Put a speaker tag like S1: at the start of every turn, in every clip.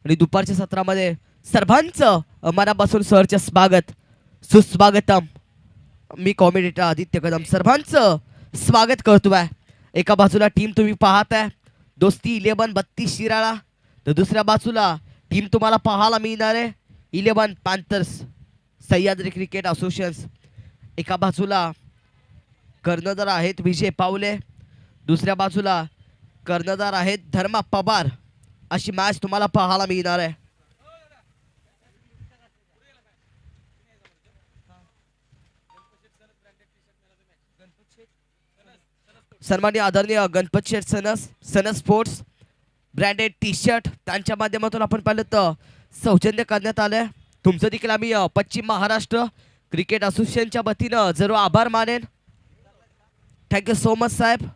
S1: आणि दुपारच्या सत्रामध्ये सर्वांचं मनापासून सरचे स्वागत सुस्वागतम. मी कॉमेडिटर आदित्य कदम सर्वांचं स्वागत करतोय. एका बाजूला टीम तुम्ही पाहताय दोस्ती 11-32 शिराळा, तर दुसऱ्या बाजूला टीम तुम्हाला पाहायला मिळणार आहे 11 पॅन्थर्स सह्याद्री क्रिकेट असोसिएशन. एका बाजूला कर्णधार आहेत विजय पावले, दुसऱ्या बाजूला कर्णधार आहेत धर्मा पवार. अशी मॅच तुम्हाला पाहायला मिळणार आहे. सन्माननीय आदरणीय Ganpat Sheth sons sports branded T shirt त्यांच्या माध्यमातून आपण पाहिलं तर सौजन्य करण्यात आलंय. तुमचं देखील आम्ही पश्चिम महाराष्ट्र क्रिकेट असोसिएशनच्या वतीनं जरूर आभार मानेन. थँक्यू सो मच साहेब.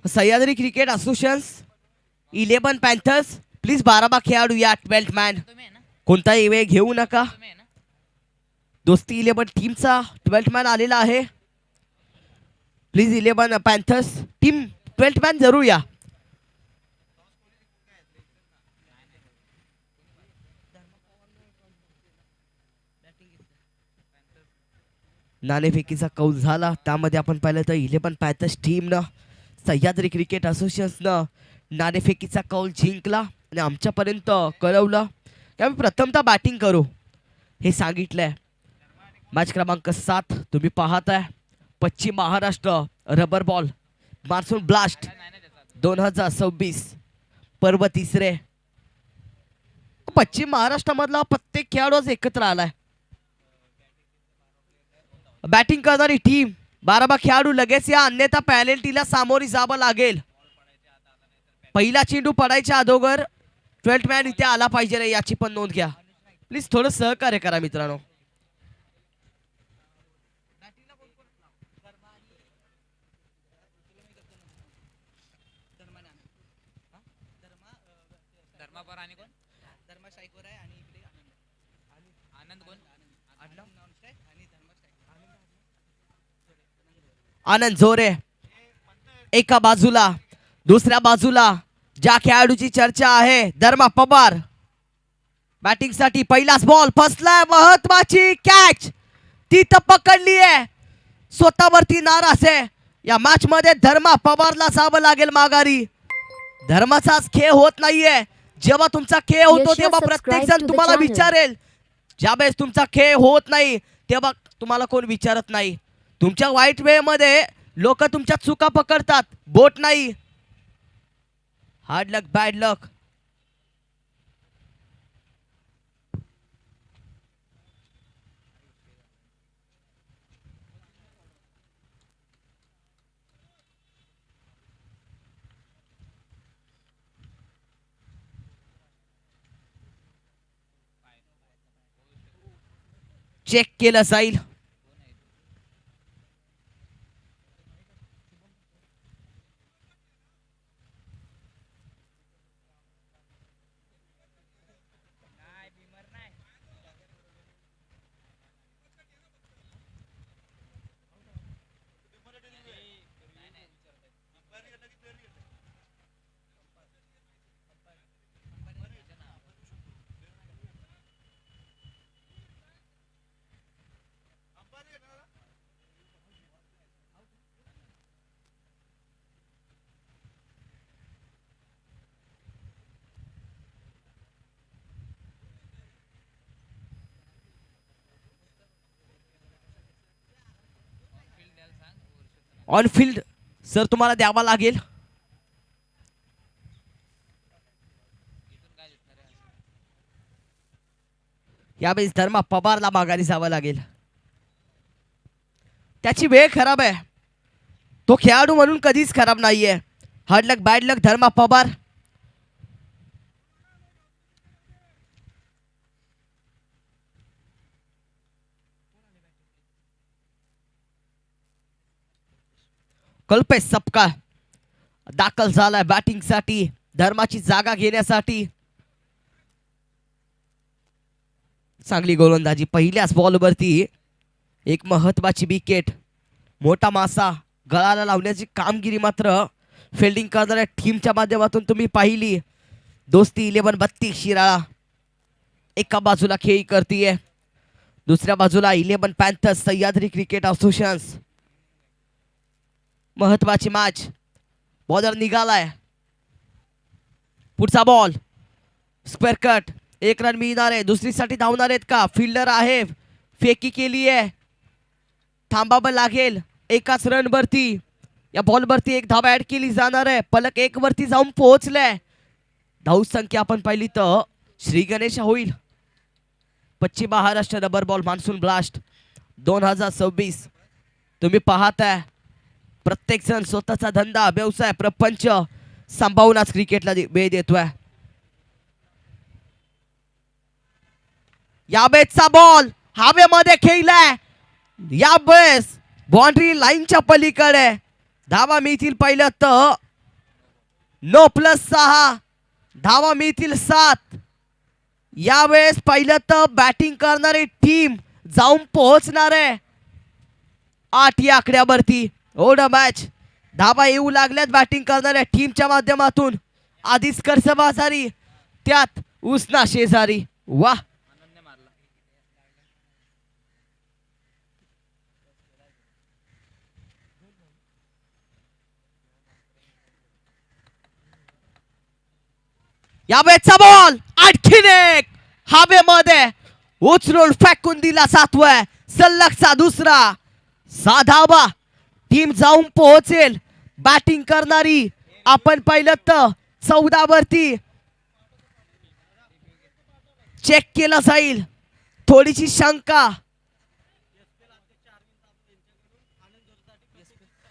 S1: Sahyadri cricket association 11 panthers please 12 खेळाडू या 12 मॅन. कोणताही वेळ घेऊ नका. दोस्ती 11 टीमचा 12 मॅन आलेला आहे. प्लीज 11 पॅन्थर्स टीम 12 मॅन जरूर या. नाणेफेकीचा कौल झाला, त्यामध्ये आपण पाहिलं तर 11 पॅन्थर्स टीमनं सह्याद्री क्रिकेट असोसिएशननं नाणेफेकीचा कौल जिंकला आणि आमच्यापर्यंत कळवलं की आम्ही प्रथमतः बॅटिंग करू हे सांगितलंय. मॅच क्रमांक 7 तुम्ही पाहताय Paschim Maharashtra rubber ball monsoon blast 2026 पर्व तिसरे. पश्चिम महाराष्ट्रामधला प्रत्येक खेळाडू आज एकत्र आलाय. बॅटिंग करणारी टीम 12 खेळाडू लगेच या, अन्यथा पॅनल्टीला सामोरी जावं लागेल. पहिला चेंडू पडायच्या अगोदर 12 मॅन इथे आला पाहिजे याची पण नोंद घ्या. प्लीज थोडं सहकार्य करा मित्रांनो. आनंद जोरे एका बाजूला, दुसऱ्या बाजूला ज्या खेळाडूची चर्चा आहे धर्मा पवार. बॅटिंग साठी पहिलाच बॉल फसलाय, महत्वाची कॅच तिथं पकडली आहे. स्वतःवरती नाराज आहे. या मॅच मध्ये धर्मा पवारला जावं लागेल माघारी. धर्माचाच खेळ होत नाहीये. जेव्हा तुमचा खेळ होतो तेव्हा प्रत्येक जण तुम्हाला विचारेल. ज्यावेळेस तुमचा खेळ होत नाही तेव्हा तुम्हाला कोण विचारत नाही. तुमच्या वाईट वेळेमध्ये लोक तुमच्या चुका पकडतात, बोट नाही. हार्ड लक बॅड लक. चेक केलं जाईल. ऑन फील्ड सर तुम्हाला द्यावा लागेल. यावेळेस धर्मा पवारला माघारी जावं लागेल. त्याची वेळ खराब आहे. तो खेळाडू म्हणून कधीच खराब नाहीये. हार्ड लक बॅड लक धर्मा पवार. कल्पेश सपकाळ दाखल झालाय बॅटिंग साठी धर्माची जागा घेण्यासाठी. चांगली गोलंदाजी पहिल्याच बॉलवरती एक महत्वाची विकेट. मोठा मासा गळाला लावण्याची कामगिरी मात्र फिल्डिंग करणाऱ्या टीमच्या माध्यमातून तुम्ही पाहिली. दोस्ती 11-32 शिराळा एका बाजूला खेळी करतीये, दुसऱ्या बाजूला 11 पॅन्थर्स सह्याद्री क्रिकेट असोसिएशन. महत्वाची मॅच. बॉलर निघालाय, पुढचा बॉल स्क्वेअर कट. एक रन मिळणार आहे, दुसरीसाठी धावणार आहेत का? फिल्डर आहे, फेकी केली आहे, थांबावं लागेल एकाच रन वरती. या बॉल वरती एक धाव ऍड केली जाणार आहे. पलक एक वरती जाऊन पोहोचले. धाव संख्या आपण पाहिली तर श्री गणेश होईल. पश्चिम Maharashtra rubber ball monsoon blast 2026. तुम्ही पाहताय प्रत्येक जण स्वतःचा धंदा व्यवसाय प्रपंच सांभाळूनच क्रिकेटला वेळ देतोय. यावेळेसचा बॉल हवेमध्ये खेळलाय. यावेळेस बाउंड्री लाईनच्या पलीकडे धावा मिळतील पहिलं तर 9+6 धावा मिळतील 7. यावेळेस पहिलं तर बॅटिंग करणारी टीम जाऊन पोहोचणार आहे 8 या आकड्यावरती. ओढ मॅच धावा येऊ लागल्यात बॅटिंग करणाऱ्या टीमच्या माध्यमातून. आधीच कर्जबाजारी त्यात उसना शेजारी. वाह यावेळेचा बॉल आणखीन एक हवेमध्ये उचलून फेकून दिला जातोय. सलगचा दुसरा 6 धावा. टीम जाऊन पोहोचेल बॅटिंग करणारी आपण पाहिलं तर 14 वरती चेक केला जाईल. थोडीशी शंका.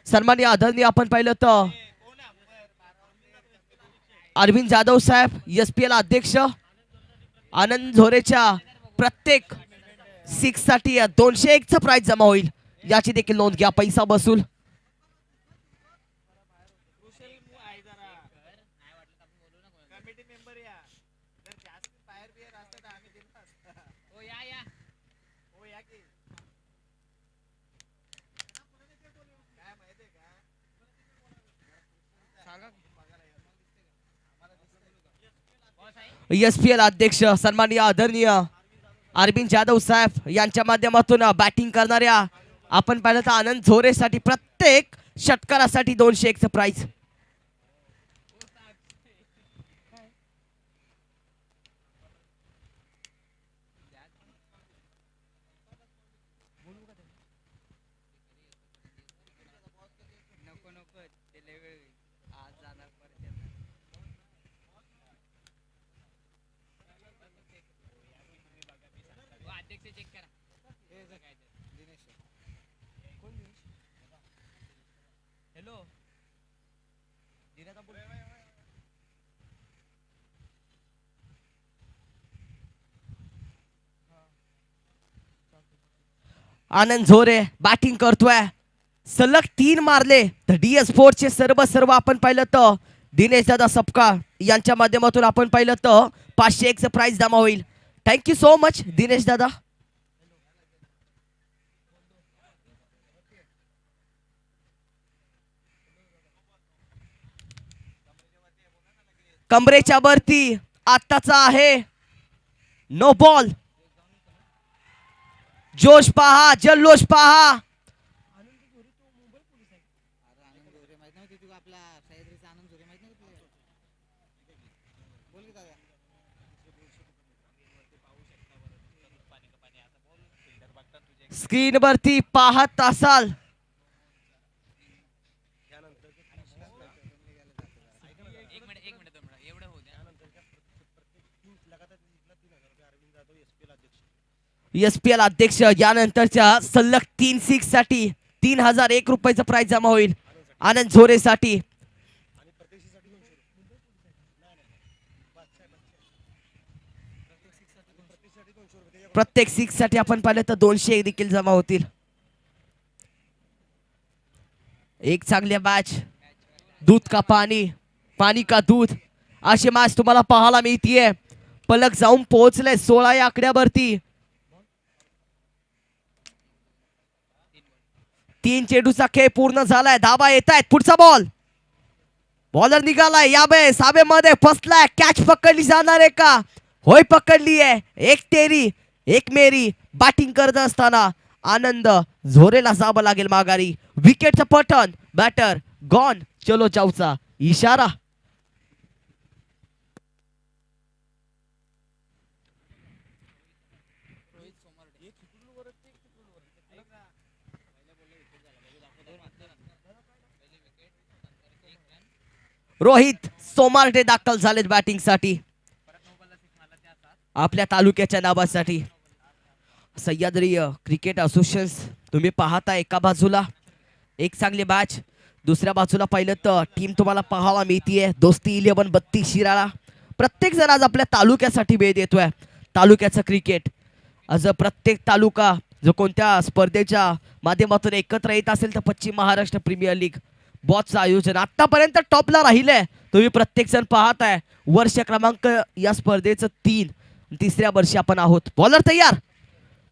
S1: सन्माननीय आदरणीय आपण पाहिलं तर अरविंद जाधव साहेब SPL अध्यक्ष आनंद झोरेच्या प्रत्येक 6 साठी 201 प्राइस जमा होईल. याची देखील नोंद घ्या. पैसा बसूल. SPL अध्यक्ष सन्माननीय आदरणीय अरविंद जाधव साहेब यांच्या माध्यमातून बॅटिंग करणाऱ्या आपण पाहिलं तर आनंद झोरेसाठी प्रत्येक षटकारासाठी 201 प्राइस. आनंद झोरे बॅटिंग करतोय. सलग 3 मारले तर DS स्पोर्ट्सचे सर्व आपण पाहिलं तर दिनेश दादा सपकाळ यांच्या माध्यमातून आपण पाहिलं तर 501 प्राइस जमा होईल. थँक्यू सो मच दिनेश दादा. कमरेच्या वरती आत्ताचा आहे नो बॉल. जोश पहा, जल्लोष पहा. स्क्रीन वरती पाहत असाल SPL अध्यक्ष यानंतरच्या सलग 3 6 साठी 3001 रुपयाचं प्राइस जमा होईल. आनंद झोरे साठी प्रत्येक 6 साठी आपण पाहिलं तर 200 देखील जमा होतील. एक चांगली मॅच, दूध का पाणी, पाणी का दूध, अशी मॅच तुम्हाला पाहायला मिळतीये. पलक जाऊन पोहोचले 16 या आकड्यावरती. 3 चेंडूचा खेळ पूर्ण झालाय. धाबा येत आहेत. पुढचा बॉल, बॉलर निघालाय. याबे साबे मध्ये फसलाय. कॅच पकडली जाणार आहे का? होय, पकडली आहे. एक तेरी एक मेरी. बॅटिंग करत असताना आनंद झोरेला जावं लागेल माघारी. विकेटचं पटन, बॅटर गॉन, चलो जाऊचा इशारा. रोहित सोमार्टे दाखल झालेत बॅटिंग साठी आपल्या तालुक्याच्या नावासाठी. सह्याद्री क्रिकेट असोसिएशन तुम्ही पाहता. एका बाजूला एक चांगली मॅच, दुसऱ्या बाजूला पाहिलं तर टीम तुम्हाला पाहायला मिळतीये. दोस्ती 11 32 शिराळा. प्रत्येक जण आज आपल्या तालुक्यासाठी वेळ देतोय. तालुक्याचं क्रिकेट आज प्रत्येक तालुका जो कोणत्या स्पर्धेच्या माध्यमातून एकत्र येत असेल तर पश्चिम महाराष्ट्र प्रीमियर लीग बॉचचं आयोजन आतापर्यंत टॉपला राहिलंय. तुम्ही प्रत्येक जण पाहताय. वर्ष क्रमांक या स्पर्धेचं 3, तिसऱ्या वर्षी आपण आहोत. बॉलर तयार.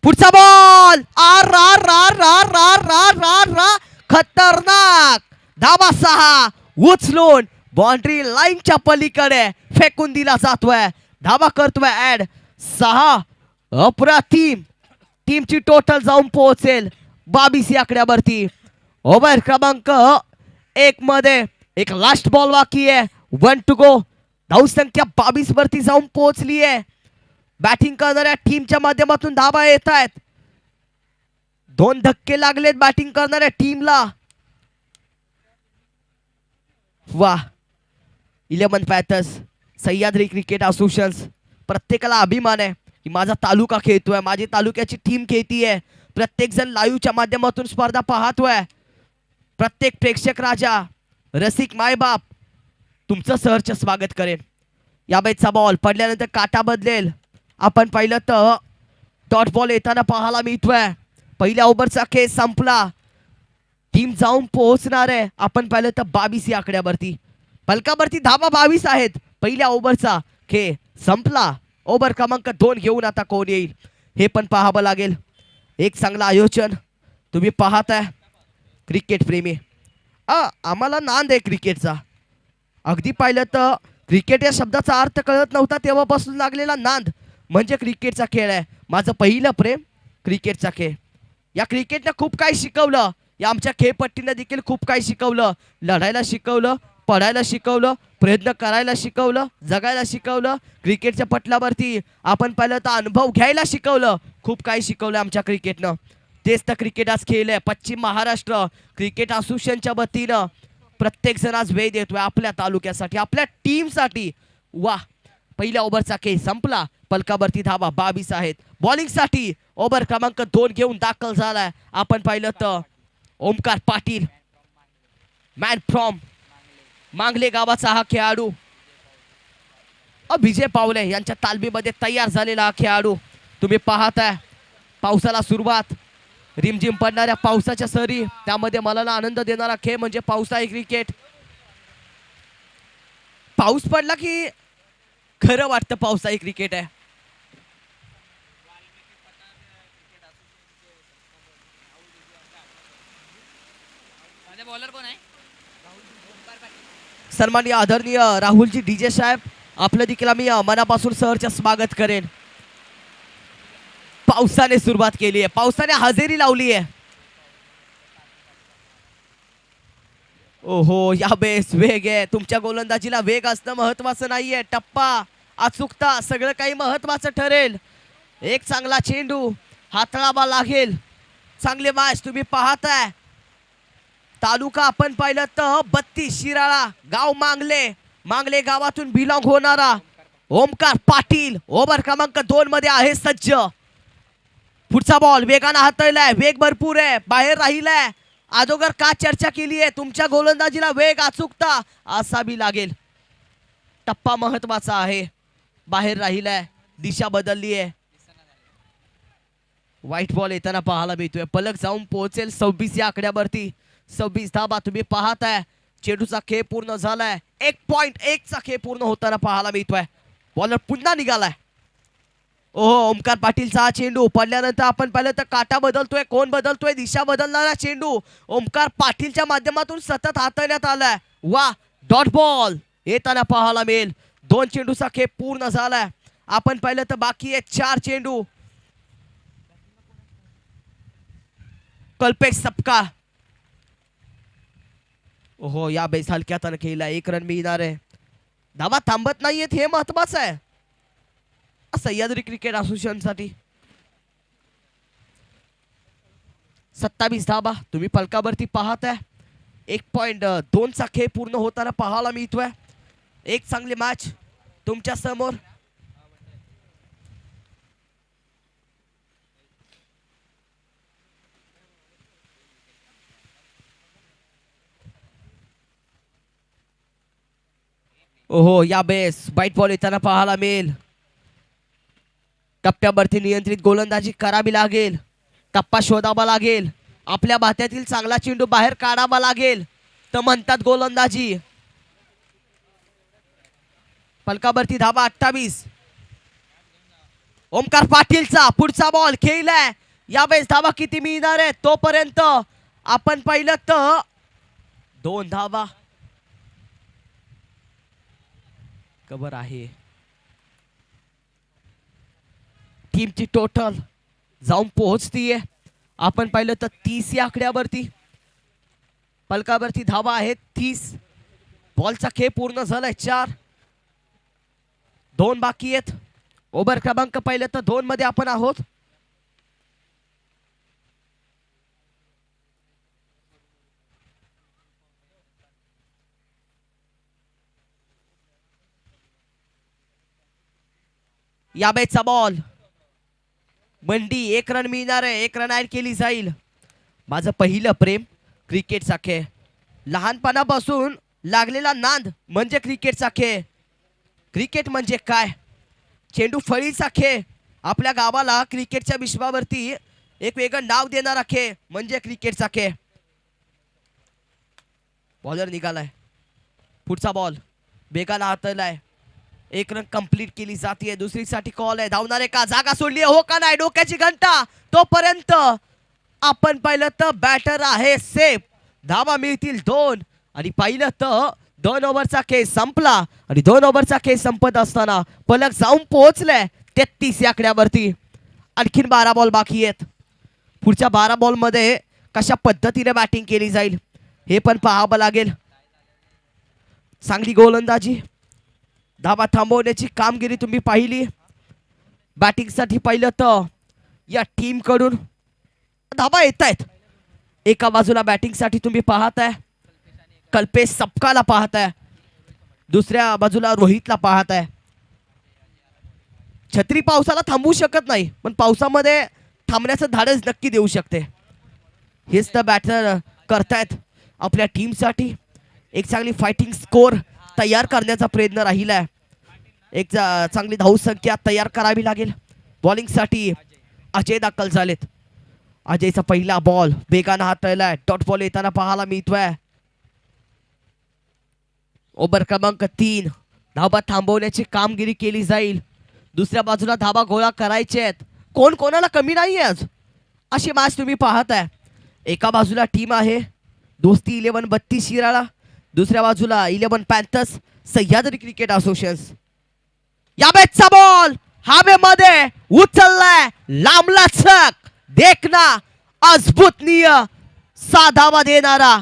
S1: पुढचा बॉल, आर आर आर आर आर आर आर आर, खतरनाक धाबा 6 उचलून बाउंड्री लाईनच्या पलीकडे फेकून दिला जातोय. धाबा करतोय ऍड 6. अप्रतिम. टीमची टोटल जाऊन पोहोचेल 22 या आकड्यावरती. ओव्हर क्रमांक 1 मध्ये एक लास्ट बॉल बाकी आहे. 1 टू गो. धावसंख्या 22 वरती जाऊन पोहोचली आहे. बॅटिंग करणाऱ्या टीमच्या माध्यमातून धाबा येत आहेत. 2 धक्के लागलेत बॅटिंग करणाऱ्या टीमला. वाह. 11 पॅथर्स सह्याद्री क्रिकेट असोसिएशन प्रत्येकाला अभिमान आहे की माझा तालुका खेळतोय, माझी तालुक्याची टीम खेळतीये. प्रत्येक जण लाईव्हच्या माध्यमातून स्पर्धा पाहतोय. प्रत्येक प्रेक्षक राजा, रसिक मायबाप तुमचं सहर्ष स्वागत करेन. या बॅटचा बॉल पडल्यानंतर काटा बदलेल. आपण पाहिलं तर डॉट बॉल येताना पाहायला मिळतोय. पहिल्या ओव्हरचा खेळ संपला. टीम जाऊन पोहोचणार आहे. आपण पाहिलं तर 22 या आकड्यावरती. फलकावरती धाबा 22 आहेत. पहिल्या ओव्हरचा खेळ संपला. ओव्हर क्रमांक 2 घेऊन आता कोण येईल हे पण पाहावं लागेल. एक चांगलं आयोजन तुम्ही पाहताय. क्रिकेट प्रेमी आम्हाला नांद आहे क्रिकेटचा. अगदी पाहिलं तर क्रिकेट या शब्दाचा अर्थ कळत नव्हता तेव्हापासून लागलेला नांद म्हणजे क्रिकेटचा खेळ आहे. माझं पहिलं प्रेम क्रिकेटचा खेळ. या क्रिकेटनं खूप काही शिकवलं. या आमच्या खेळपट्टीनं देखील खूप काही शिकवलं. लढायला शिकवलं, पडायला शिकवलं, प्रयत्न करायला शिकवलं, जगायला शिकवलं. क्रिकेटच्या पटलावरती आपण पाहिलं तर अनुभव घ्यायला शिकवलं. खूप काही शिकवलं आमच्या क्रिकेटनं. तेच तर क्रिकेट आज खेळ आहे. पश्चिम महाराष्ट्र क्रिकेट असोसिएशनच्या वतीनं प्रत्येक जण आज वेळ देतोय आपल्या तालुक्यासाठी, आपल्या टीमसाठी. वाह. पहिल्या ओव्हरचा खेळ संपला. पलकावरती धावा 22 आहेत. बॉलिंगसाठी ओव्हर क्रमांक 2 घेऊन दाखल झालाय. आपण पाहिलं तर ओमकार पाटील, मॅन फ्रॉम मांगले गावाचा हा खेळाडू. विजय पावले यांच्या तालमीमध्ये तयार झालेला हा खेळाडू तुम्ही पाहताय. पावसाला सुरुवात, रिमझिम पडणाऱ्या पावसाच्या सरी, त्यामध्ये मला आनंद देणारा खेळ म्हणजे पावसाळी क्रिकेट. पाऊस पडला की खरं वाटतं पावसाळी क्रिकेट आहे.
S2: बॉलर कोण आहे?
S1: सन्माननीय आदरणीय राहुलजी डीजे साहेब आपलं देखील आम्ही मनापासून सहर्ष स्वागत करेन. पावसाने सुरुवात केली आहे, पावसाने हजेरी लावली आहे. ओहो, या बेस वेग आहे. तुमच्या गोलंदाजीला वेग असणं महत्वाचं नाहीये, टप्पा अचूकता सगळं काही महत्वाचं ठरेल. एक चांगला चेंडू हाताळावा लागेल. चांगले मॅच तुम्ही पाहताय. तालुका आपण पाहिलं तर 32 शिराळा, गाव मांगले, मांगले गावातून बिलॉंग होणारा ओमकार पाटील ओव्हर क्रमांक 2 मध्ये आहे सज्ज. पुढचा बॉल वेगानं हाताळलाय, वेग भरपूर आहे, बाहेर राहिलाय. अगोदर का चर्चा केली आहे, तुमच्या गोलंदाजीला वेग अचूकता असावी लागेल. टप्पा महत्वाचा आहे, बाहेर राहिलाय, दिशा बदलली आहे. व्हाईट बॉल येताना पाहायला मिळतोय. पलक जाऊन पोहोचेल 26 या आकड्यावरती. 26 धाबा तुम्ही पाहताय. चेंडूचा खेळ पूर्ण झालाय. 1.1चा खेळ पूर्ण होताना पाहायला मिळतोय. बॉलर पुन्हा निघालाय. ओहो, ओमकार पाटीलचा हा चेंडू पडल्यानंतर आपण पाहिलं तर काटा बदलतोय. कोण बदलतोय? दिशा बदलणारा चेंडू ओमकार पाटीलच्या माध्यमातून सतत हाताळण्यात आलाय. वा, डॉट बॉल येताना पाहायला मिळेल. 2 चेंडूचा खेळ पूर्ण झालाय. आपण पाहिलं तर बाकी आहे 4 चेंडू. कल्पेश सपकाळ. ओहो, या बेस हलक्या हाताने खेळला. 1 रन मिळणार आहे. धावा थांबत नाहीयेत हे महत्वाचं आहे सह्याद्री क्रिकेट असोसिएशन साठी. 27 धाबा तुम्ही फलकावरती पाहताय. 1.2चा खेळ पूर्ण होताना पाहायला मिळतोय. एक चांगली मॅच तुमच्या समोर. ओहो, या बेस वाईट बॉल येताना पाहायला मिळेल. टप्प्यावरती नियंत्रित गोलंदाजी करावी लागेल. टप्पा शोधावा लागेल. आपल्या बात्यातील चांगला चेंडू बाहेर काढावा लागेल तर म्हणतात गोलंदाजी. फलकावरती धावा 28. ओमकार पाटीलचा पुढचा बॉल खेळलाय. यावेळेस धावा किती मिळणार आहे तोपर्यंत आपण पाहिलं तर 2 धावा कव्हर आहे. टीमची टोटल जाऊन पोहोचतीये. आपण पाहिलं तर 30 या आकड्यावरती. फलकावरती धावा आहेत 30. बॉलचा खेळ पूर्ण झालाय 4. 2 बाकी आहेत. ओव्हर क्रमांक पाहिलं तर 2 मध्ये आपण आहोत. या बॅचचा बॉल मंडी. 1 रन मिळणार आहे. 1 रन ऍड केली जाईल. माझं पहिलं प्रेम क्रिकेटचा खेळ. लहानपणापासून लागलेला नांद म्हणजे क्रिकेटचा खेळ. क्रिकेट म्हणजे काय? चेंडू फळीचा खेळ. आपल्या गावाला क्रिकेटच्या विश्वावरती एक वेगळं नाव देणारा खेळ म्हणजे क्रिकेटचा खेळ. बॉलर निघालाय. पुढचा बॉल बेगाला हातलाय. 1 रन कंप्लीट केली जाते. दुसरीसाठी कॉल आहे. धावणारे का? जागा सोडली हो का नाही? डोक्याची घंटा. तोपर्यंत आपण पाहिलं तर बॅटर आहे सेफ. धावा मिळतील 2 आणि पाहिलं तर 2 ओव्हरचा खेळ संपला आणि 2 ओव्हरचा खेळ संपत असताना पलक जाऊन पोहोचलाय 33 या आकड्यावरती. आणखीन 12 बॉल बाकी आहेत. पुढच्या 12 बॉल मध्ये कशा पद्धतीने बॅटिंग केली जाईल हे पण पाहावं लागेल. चांगली गोलंदाजी. धावा थांबवण्याची कामगिरी तुम्ही पाहिली. बॅटिंग साठी पाहिलं तर या टीम कडून धावा येत आहेत. एका बाजूला बॅटिंग साठी तुम्ही पाहताय कल्पेश सपकाळला पाहताय. दुसऱ्या बाजूला रोहितला पाहताय. छत्री पावसाला थांबवू शकत नाही पण पावसामध्ये थांबण्याचं धाडस नक्की देऊ शकते. हेच तर बॅटर करतायत आपल्या टीम साठी. एक चांगली फायटिंग स्कोर तयार करण्याचा प्रयत्न राहिलाय. एक चांगली धावसंख्या तयार करावी लागेल. बॉलिंग साठी अजय दाखल झालेत. अजयचा पहिला बॉल वेगानं हाताळलाय. डॉट बॉल येताना पाहायला मिळतोय. ओव्हर क्रमांक 3. धाबा थांबवण्याची कामगिरी केली जाईल. दुसऱ्या बाजूला धाबा गोळा करायचे आहेत. कोण कोणाला कमी नाहीये आज अशी मॅच तुम्ही पाहताय. एका बाजूला टीम आहे दोस्ती 11 32 शिराळा. दुसऱ्या बाजूला 11 पॅन्थर्स सह्याद्री क्रिकेट असोसिएशन. या बॅटचा बॉल हवेमध्ये उचललाय. लांबला छक. देखना अद्भुतनीय 6 धावा देणारा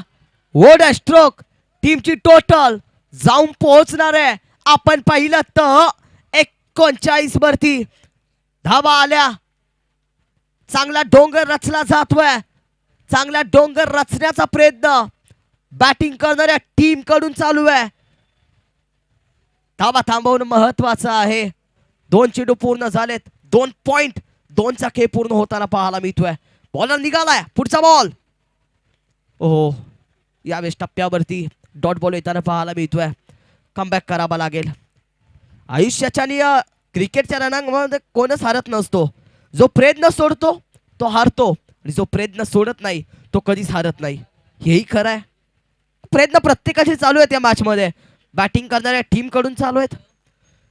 S1: ओढ स्ट्रोक. टीमची टोटल जाऊन पोहोचणार आहे. आपण पाहिलं तर 39 वरती धावा आल्या. चांगला डोंगर रचला जातोय. चांगला डोंगर रचण्याचा प्रयत्न बॅटिंग करणाऱ्या टीम कडून चालू आहे. धावा थांबवणं महत्वाचं आहे. 2 चेंडू पूर्ण झालेत. 2.2चा खेळ पूर्ण होताना पाहायला मिळतोय. बॉलर निघालाय. पुढचा बॉल. ओहो, यावेळेस टप्प्यावरती डॉट बॉल येताना पाहायला मिळतोय. कमबॅक करावा लागेल. आयुष्याच्या क्रिकेटच्या रणांगणामध्ये कोणच हारत नसतो. जो प्रयत्न सोडतो तो हारतो आणि जो प्रयत्न सोडत नाही तो कधीच हारत नाही. हेही खरं आहे. प्रयत्न प्रत्येकाचे चालू आहेत या मॅच मध्ये. बॅटिंग करणाऱ्या टीम कडून चालू आहेत,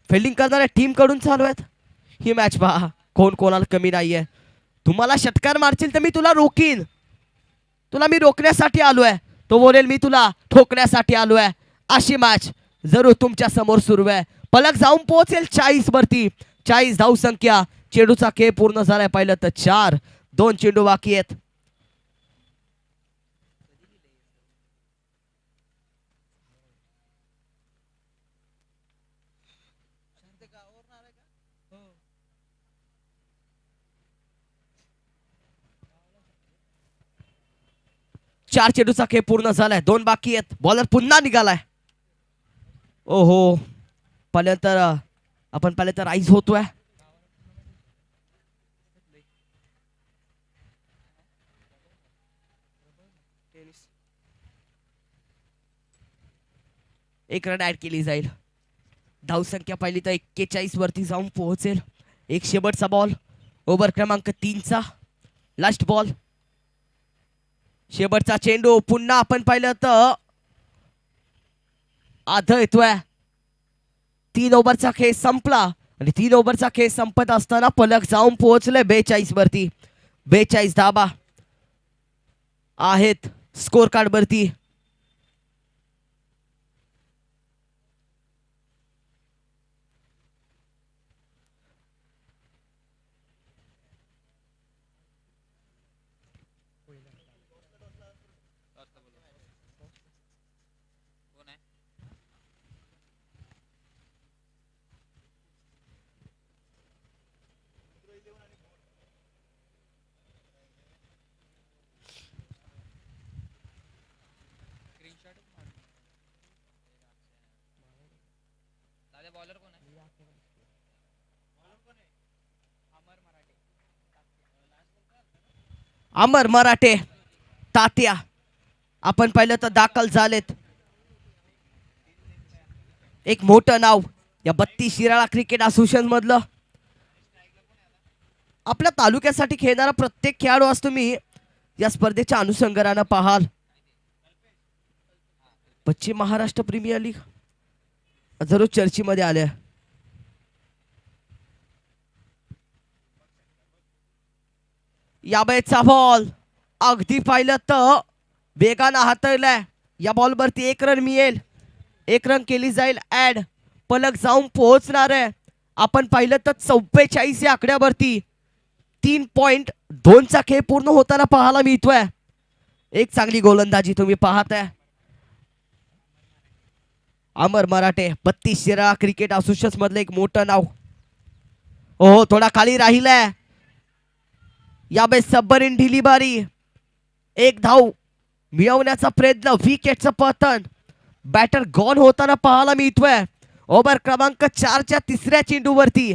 S1: फिल्डिंग करणाऱ्या टीम कडून चालू आहेत. ही मॅच पहा, कोण कोणाला कमी नाहीये. तुम्हाला षटकार मारशील तर मी तुला रोकीन, तुला मी रोखण्यासाठी आलोय. तो बोलेल मी तुला ठोकण्यासाठी आलोय. अशी मॅच जरूर तुमच्या समोर सुरू आहे. पलक जाऊन पोहोचेल 40 वरती. 40 धाव संख्या. चेंडूचा खेळ पूर्ण झालाय. पाहिलं तर 4, 2 चेंडू बाकी आहेत. चार चेंडूचा खेळ पूर्ण झालाय. 2 बाकी आहेत. बॉलर पुन्हा निघालाय. ओहो, पहिल्यांतर आपण पहिल्यांतर राईज होतोय. एक रन ऍड केली जाईल. धावसंख्या पाहिली तर 41 वरती जाऊन पोहोचेल. एक शेवटचा बॉल, ओव्हर क्रमांक 3चा लास्ट बॉल. शेवटचा चेंडू. पुन्हा आपण पाहिलं तर आदळतोय. 3 ओव्हरचा खेळ संपला आणि 3 ओव्हरचा खेळ संपत असताना पलक जाऊन पोहोचले 42 वरती. 42 धाबा आहेत स्कोर कार्ड वरती.
S2: कोण आहे? स्क्रीनशॉट दादा बॉलर कोण आहे? अमर मराठे.
S1: अमर मराठे तात्या आपण पाहिलं तर दाखल झालेत. एक मोठं नाव या 32 शिराळा क्रिकेट असोसिएशन मधलं. आपल्या तालुक्यासाठी खेळणारा प्रत्येक खेळाडू आज तुम्ही या स्पर्धेच्या अनुषंगानं पाहाल. पश्चिम महाराष्ट्र प्रीमियर लीग जरूर चर्चेमध्ये आल्या. यावेळेचा बॉल अगदी पाहिलं तर वेगानं हाताळलाय. या बॉल वरती 1 रन मिळेल. 1 रन केली जाईल ऍड. पलक जाऊन पोहोचणार आहे. आपण पाहिलं तर 44 या आकड्यावरती 3.2चा खेळ पूर्ण होताना पाहायला मिळतोय. एक चांगली गोलंदाजी तुम्ही पाहताय. अमर मराठे 32 शिराळा क्रिकेट असोसिएशन मधलं एक मोठं नाव. हो, थोडा खाली राहिलाय. यावेळेस सबमरीन डिलिव्हरी. 1 धाव मिळवण्याचा प्रयत्न. विकेटचं पतन. बॅटर गॉन होताना पाहायला मिळतोय. ओव्हर क्रमांक 4च्या 3ऱ्या चेंडूवरती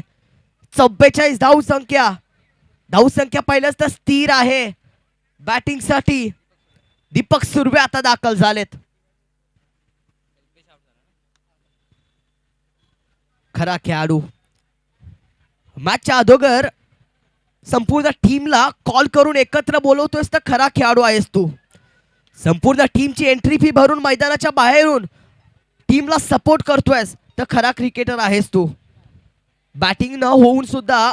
S1: 44 धाव संख्या. धावसंख्या पहिलंच तर स्थिर आहे. बॅटिंग साठी दीपक सुर्वे आता दाखल झालेत. खरा खेळाडू. मॅचच्या अगोदर संपूर्ण टीमला कॉल करून एकत्र बोलवतोयस तर खरा खेळाडू आहेस तू. संपूर्ण टीमची एंट्री फी भरून मैदानाच्या बाहेरून टीमला सपोर्ट करतोयस तर खरा क्रिकेटर आहेस तू. बॅटिंग न होऊन सुद्धा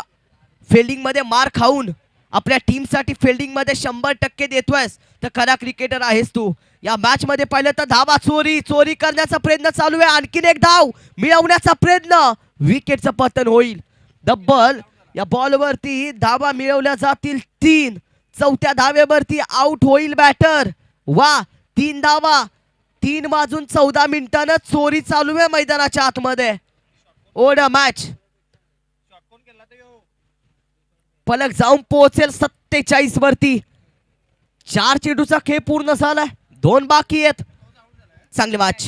S1: फिल्डिंग मध्ये मार खाऊन आपल्या टीमसाठी फिल्डिंग मध्ये 100% देतोयस तर खरा क्रिकेटर आहेस तू. या मॅच मध्ये पाहिलं तर धावा चोरी करण्याचा प्रयत्न चालू आहे. आणखीन एक धाव मिळवण्याचा प्रयत्न. विकेटचं पतन होईल. डब्बल. या बॉल वरती धावा मिळवल्या जातील 3. 4थ्या धावेवरती आउट होईल बॅटर. वा, 3 धावा. 3 वाजून 14 मिनिटांना चोरी चालू आहे मैदानाच्या आतमध्ये. ओढ मॅच. पलक जाऊन पोहोचेल 47 वरती. 4 चेंडूचा खेळ पूर्ण झालाय. 2 बाकी आहेत. चांगली मॅच.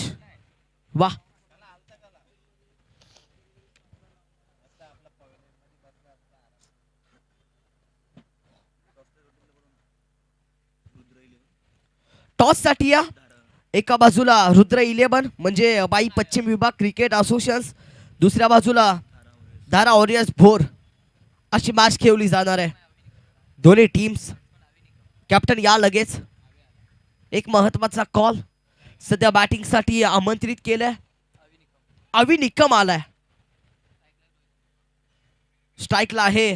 S1: वा, टॉस साठी या. एका बाजूला रुद्र 11 म्हणजे बाई पश्चिम विभाग क्रिकेट असोसिएशन, दुसऱ्या बाजूला धारा वॉरियर्स भोर अशी मॅच खेळली जाणार आहे. दोन्ही टीम्स. कॅप्टन या लगेच. एक महत्वाचा कॉल सध्या बॅटिंगसाठी आमंत्रित केलंय. अवि निकम आलाय. स्ट्राईकला आहे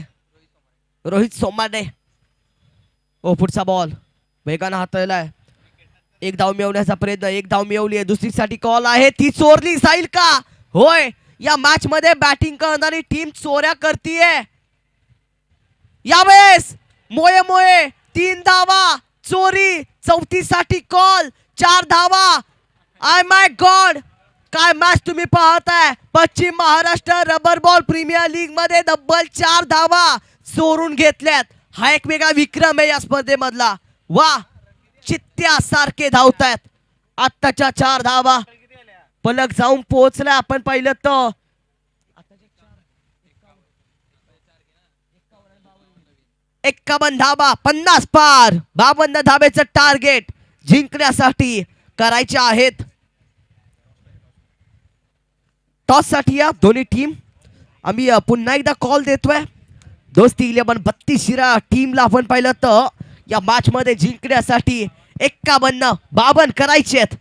S1: रोहित सोमाने. ओ पुढचा बॉल वेगानं हाताळलाय. एक धाव मिळवण्याचा प्रयत्न. एक धाव मिळवली आहे. दुसरीसाठी कॉल आहे. ती चोरली जाईल का? होय, या मॅच मध्ये बॅटिंग करणारी टीम चोऱ्या करतीये. यावेळेस मोये मोये 3 धावा. चोरी. चौथीसाठी कॉल. 4 धावा. आय माय गॉड, काय मॅच तुम्ही पाहताय. Paschim Maharashtra rubber ball premier league मध्ये तब्बल 4 धावा चोरून घेतल्यात. हा एक वेगळा विक्रम आहे या स्पर्धेमधला. वा, चित्त्यासारखे धावतायत. आत्ताच्या 4 धावा पलक जाऊन पोहोचल्या. आपण पाहिलं तर 51 धावा, 50 पार. 52 धावेचं टार्गेट जिंकण्यासाठी करायचे आहेत. टॉस साठी या दोन्ही टीम. आम्ही पुन्हा एकदा कॉल देतोय. दोस्ती 11 32 शिरा टीमला आपण पाहिलं तर या मॅच मध्ये जिंकण्यासाठी 51-52 करायचे आहेत.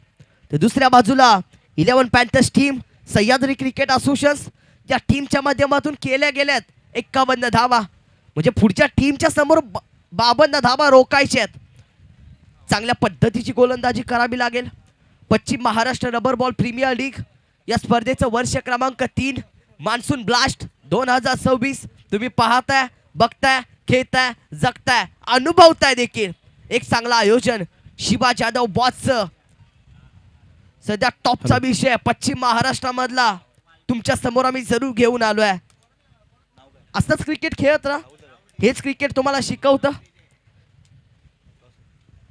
S1: तर दुसऱ्या बाजूला 11 Panthers team Sahyadri cricket association या टीमच्या माध्यमातून केल्या गेल्यात 51 धावा. म्हणजे पुढच्या टीमच्या समोर 52 धावा रोकायचे आहेत. चांगल्या पद्धतीची गोलंदाजी करावी लागेल. Paschim Maharashtra rubber ball premier league या स्पर्धेचं वर्ष क्रमांक 3 मान्सून ब्लास्ट 2026 तुम्ही पाहताय, बघताय, खेळताय, जगताय, अनुभवताय देखील. एक चांगला आयोजन शिवा जाधव बॉसचं. सध्या टॉपचा विषय पश्चिम महाराष्ट्रामधला तुमच्या समोर आम्ही जरूर घेऊन आलोय. असंच क्रिकेट खेळत राहा. हेच क्रिकेट तुम्हाला शिकवतं.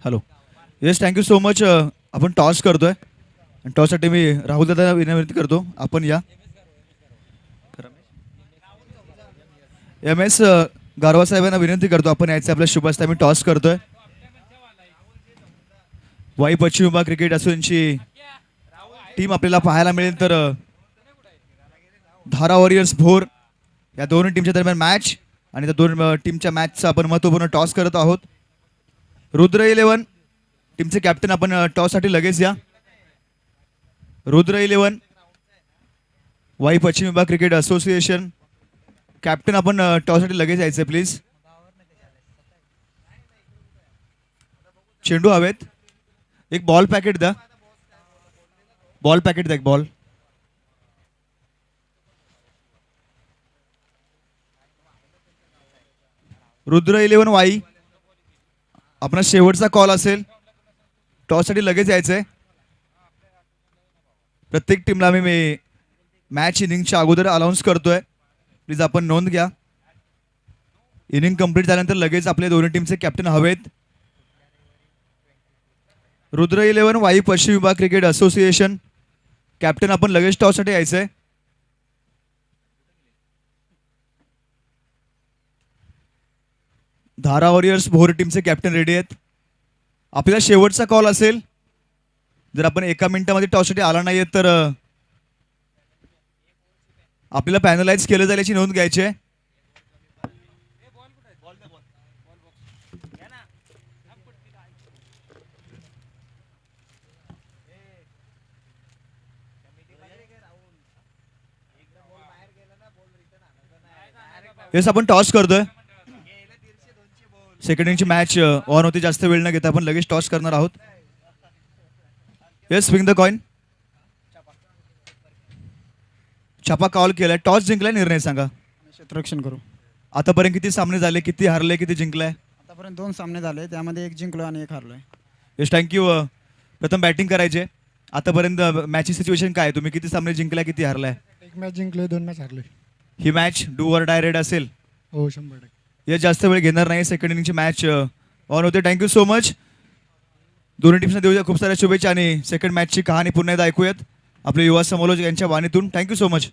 S3: Hello, yes, thank you so much. आपण टॉस करतोय. टॉससाठी मी राहुल दादा विनंती करतो, आपण या. MS गारवा साहेबांना विनंती करतो, आपण यायचं. आपल्या शुभस्ता मी टॉस करतोय. वाई पश्चिम विभाग क्रिकेट असोसिएशनची टीम आपल्याला पाहायला मिळेल. तर धारा वॉरियर्स भोर या दोन टीमच्या दरम्यान मॅच. आणि त्या दोन टीमच्या मॅचचा आपण महत्त्वपूर्ण टॉस करत आहोत. रुद्र 11 टीमचे कॅप्टन आपण टॉससाठी लगेच या. रुद्र 11 वाई पश्चिम विभाग क्रिकेट असोसिएशन कॅप्टन आपण टॉससाठी लगेच यायचं प्लीज. चेंडू हवेत. एक बॉल पॅकेट द्या. बॉल पॅकेट द्या, एक बॉल. रुद्र 11 वाई, आपला शेवटचा कॉल असेल. टॉससाठी लगेच यायचंय. प्रत्येक टीमला मी मॅच इनिंगच्या अगोदर अनाऊन्स करतोय. प्लीज आपण नोंद घ्या. इनिंग कंप्लीट झाल्यानंतर लगेच आपल्या दोन्ही टीमचे कॅप्टन हवेत. रुद्र 11 वाई पश्चिम विभाग क्रिकेट असोसिएशन कॅप्टन आपण लगेच टॉससाठी यायचंय. धारा वॉरियर्स भोर टीमचे कॅप्टन रेडी आहेत. आपल्याला शेवटचा कॉल असेल. जर आपण 1 मिनिटामध्ये टॉससाठी आला नाहीये तर आपल्याला पॅनलाइज केलं जाईल याची नोंद घ्यायची आहे. येस, आपण टॉस करतोय. सेकंड इनिंगची मॅच ऑन होती. जास्त वेळ न घेता आपण लगेच टॉस करणार आहोत. Yes, swing the coin. छापा कॉल केलाय. टॉस जिंकलाय. निर्णय सांगा.
S4: क्षेत्ररक्षण करू.
S3: आतापर्यंत किती सामने झाले, किती हारले, किती जिंकलाय?
S4: आतापर्यंत 2 सामने झाले, त्यामध्ये 1 जिंकलो आणि 1 हारलोय.
S3: Yes, thank you. प्रथम बॅटिंग करायचे. आतापर्यंत मॅचची सिच्युएशन काय? तुम्ही किती सामने जिंकलाय, किती हारलाय?
S5: 1 मॅच जिंकलोय, 2 मॅच हारलोय.
S3: ही match do or die raid असेल.
S5: हो, 100%.
S3: या जास्त वेळ घेणार नाही. सेकंड इनिंगची मॅच ऑन होते. Thank you so much. दोन्ही टीम्सना देऊया खूप साऱ्या शुभेच्छा. आणि सेकंड मॅचची कहाणी पुन्हा एकदा ऐकूयात आपले युवा समालोचक यांच्या वाणीतून. Thank you so much.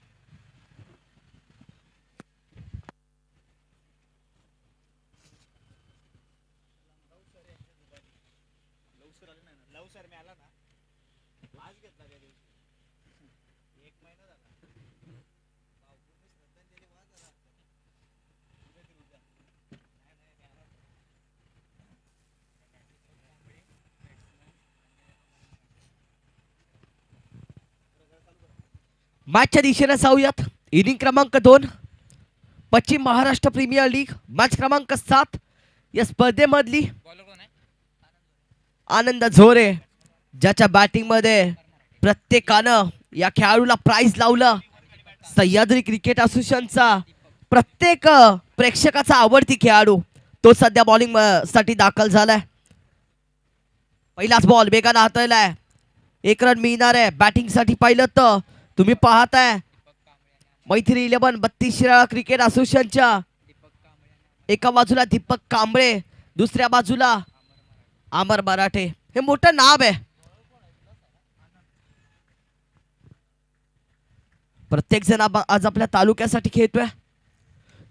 S1: मॅचच्या दिशेने जाऊयात. इनिंग क्रमांक 2, पश्चिम महाराष्ट्र प्रीमियर लीग, मॅच क्रमांक 7. या स्पर्धेमधली
S2: बॉलर कोण आहे?
S1: आनंद झोरे, ज्याच्या बॅटिंग मध्ये प्रत्येकानं या खेळाडूला प्राइज लावलं. सह्याद्री क्रिकेट असोसिएशनचा प्रत्येक प्रेक्षकाचा आवडती खेळाडू तो सध्या बॉलिंग साठी दाखल झालाय. पहिलाच बॉल वेगानं हाताळलाय. 1 रन मिळणार आहे. बॅटिंग साठी पाहिलं तर तुम्ही पाहताय मैत्री 11 32 शिराळा क्रिकेट असोसिएशनच्या एका बाजूला दीपक कांबळे, दुसऱ्या बाजूला अमर मराठे. हे मोठं नाव आहे. प्रत्येक जण आज आपल्या तालुक्यासाठी खेळतोय.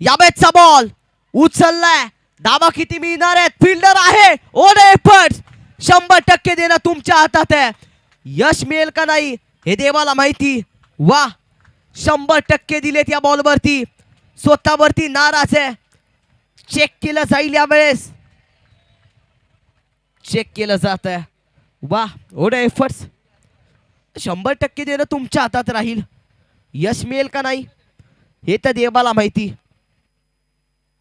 S1: या बॅटचा बॉल उचललाय. धावा किती मिळणार आहेत? फिल्डर आहे. ओन एफर्ट्स 100% देणं तुमच्या हातात आहे. यश मिळेल का नाही हे देवाला माहिती. वा 100% दिलेत या बॉलवरती. स्वतःवरती नाराज आहे. चेक केलं जाईल यावेळेस. चेक केलं जात आहे. वा ओढे एफर्ट्स 100% देणं तुमच्या हातात राहील. यश मिळेल का नाही हे तर देवाला माहिती.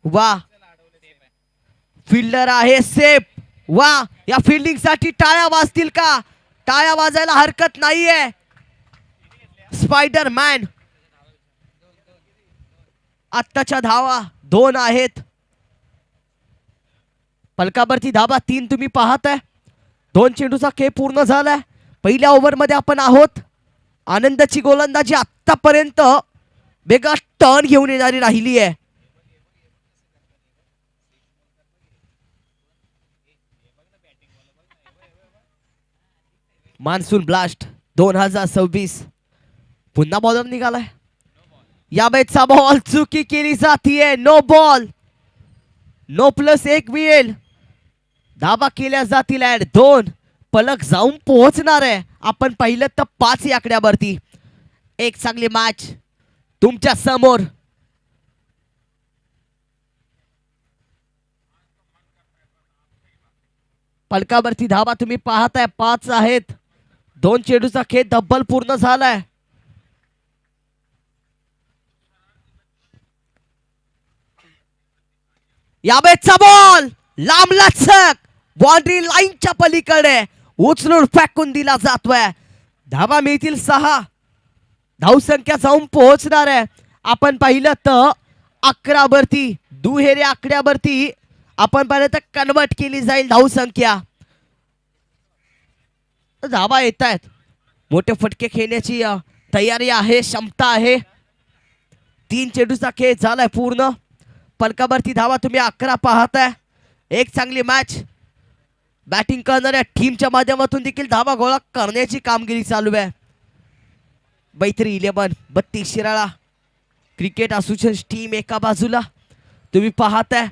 S1: वा फिल्डर आहे सेफ. वा या फिल्डिंग साठी टाळ्या वाजतील का? टाळ्या वाजायला हरकत नाहीये. स्पायडरमॅन. आत्ताच्या धावा 2 आहेत. फलकावरती धावा 3 तुम्ही पाहताय. 2 चेंडूचा खेळ पूर्ण झालाय. पहिल्या ओव्हर मध्ये आपण आहोत. आनंदाची गोलंदाजी आतापर्यंत वेगळा टर्न घेऊन येणारी राहिली आहे. मान्सून ब्लास्ट 2026 पुन्हा बॉलर निघालाय. या बॅटचा बॉल चुकी केली जातीये. No ball. नो +1 मिळेल. धावा केल्या जातील. ऍड 2 पलक जाऊन पोहोचणार आहे. आपण पाहिलं तर 5 या आकड्यावरती. एक चांगली मॅच तुमच्या समोर. पलकावरती धावा तुम्ही पाहताय 5 आहेत. 2 चेंडूचा खेळ डब्बल पूर्ण झालाय. या बॅटचा बॉल लांब लचक बाउंड्री लाईनच्या पलीकडे उचलून फेकून दिला जातोय. धावा मिळतील 6. धावसंख्या जाऊन पोहोचणार आहे. आपण पाहिलं तर 11 वरती दुहेरी आकड्यावरती आपण पाहिलं तर कन्वर्ट केली जाईल धावसंख्या. धावा येत आहेत. मोठे फटके खेळण्याची तयारी आहे, क्षमता आहे. 3 चेंडूचा खेळ झालाय पूर्ण. पलकावरती धावा तुम्ही 11 पाहताय. एक चांगली मॅच बॅटिंग करणाऱ्या टीमच्या माध्यमातून देखील धावा गोळा करण्याची कामगिरी चालू आहे. मैत्री 11 32 शिराळा क्रिकेट असोसिएशन टीम एका बाजूला तुम्ही पाहताय.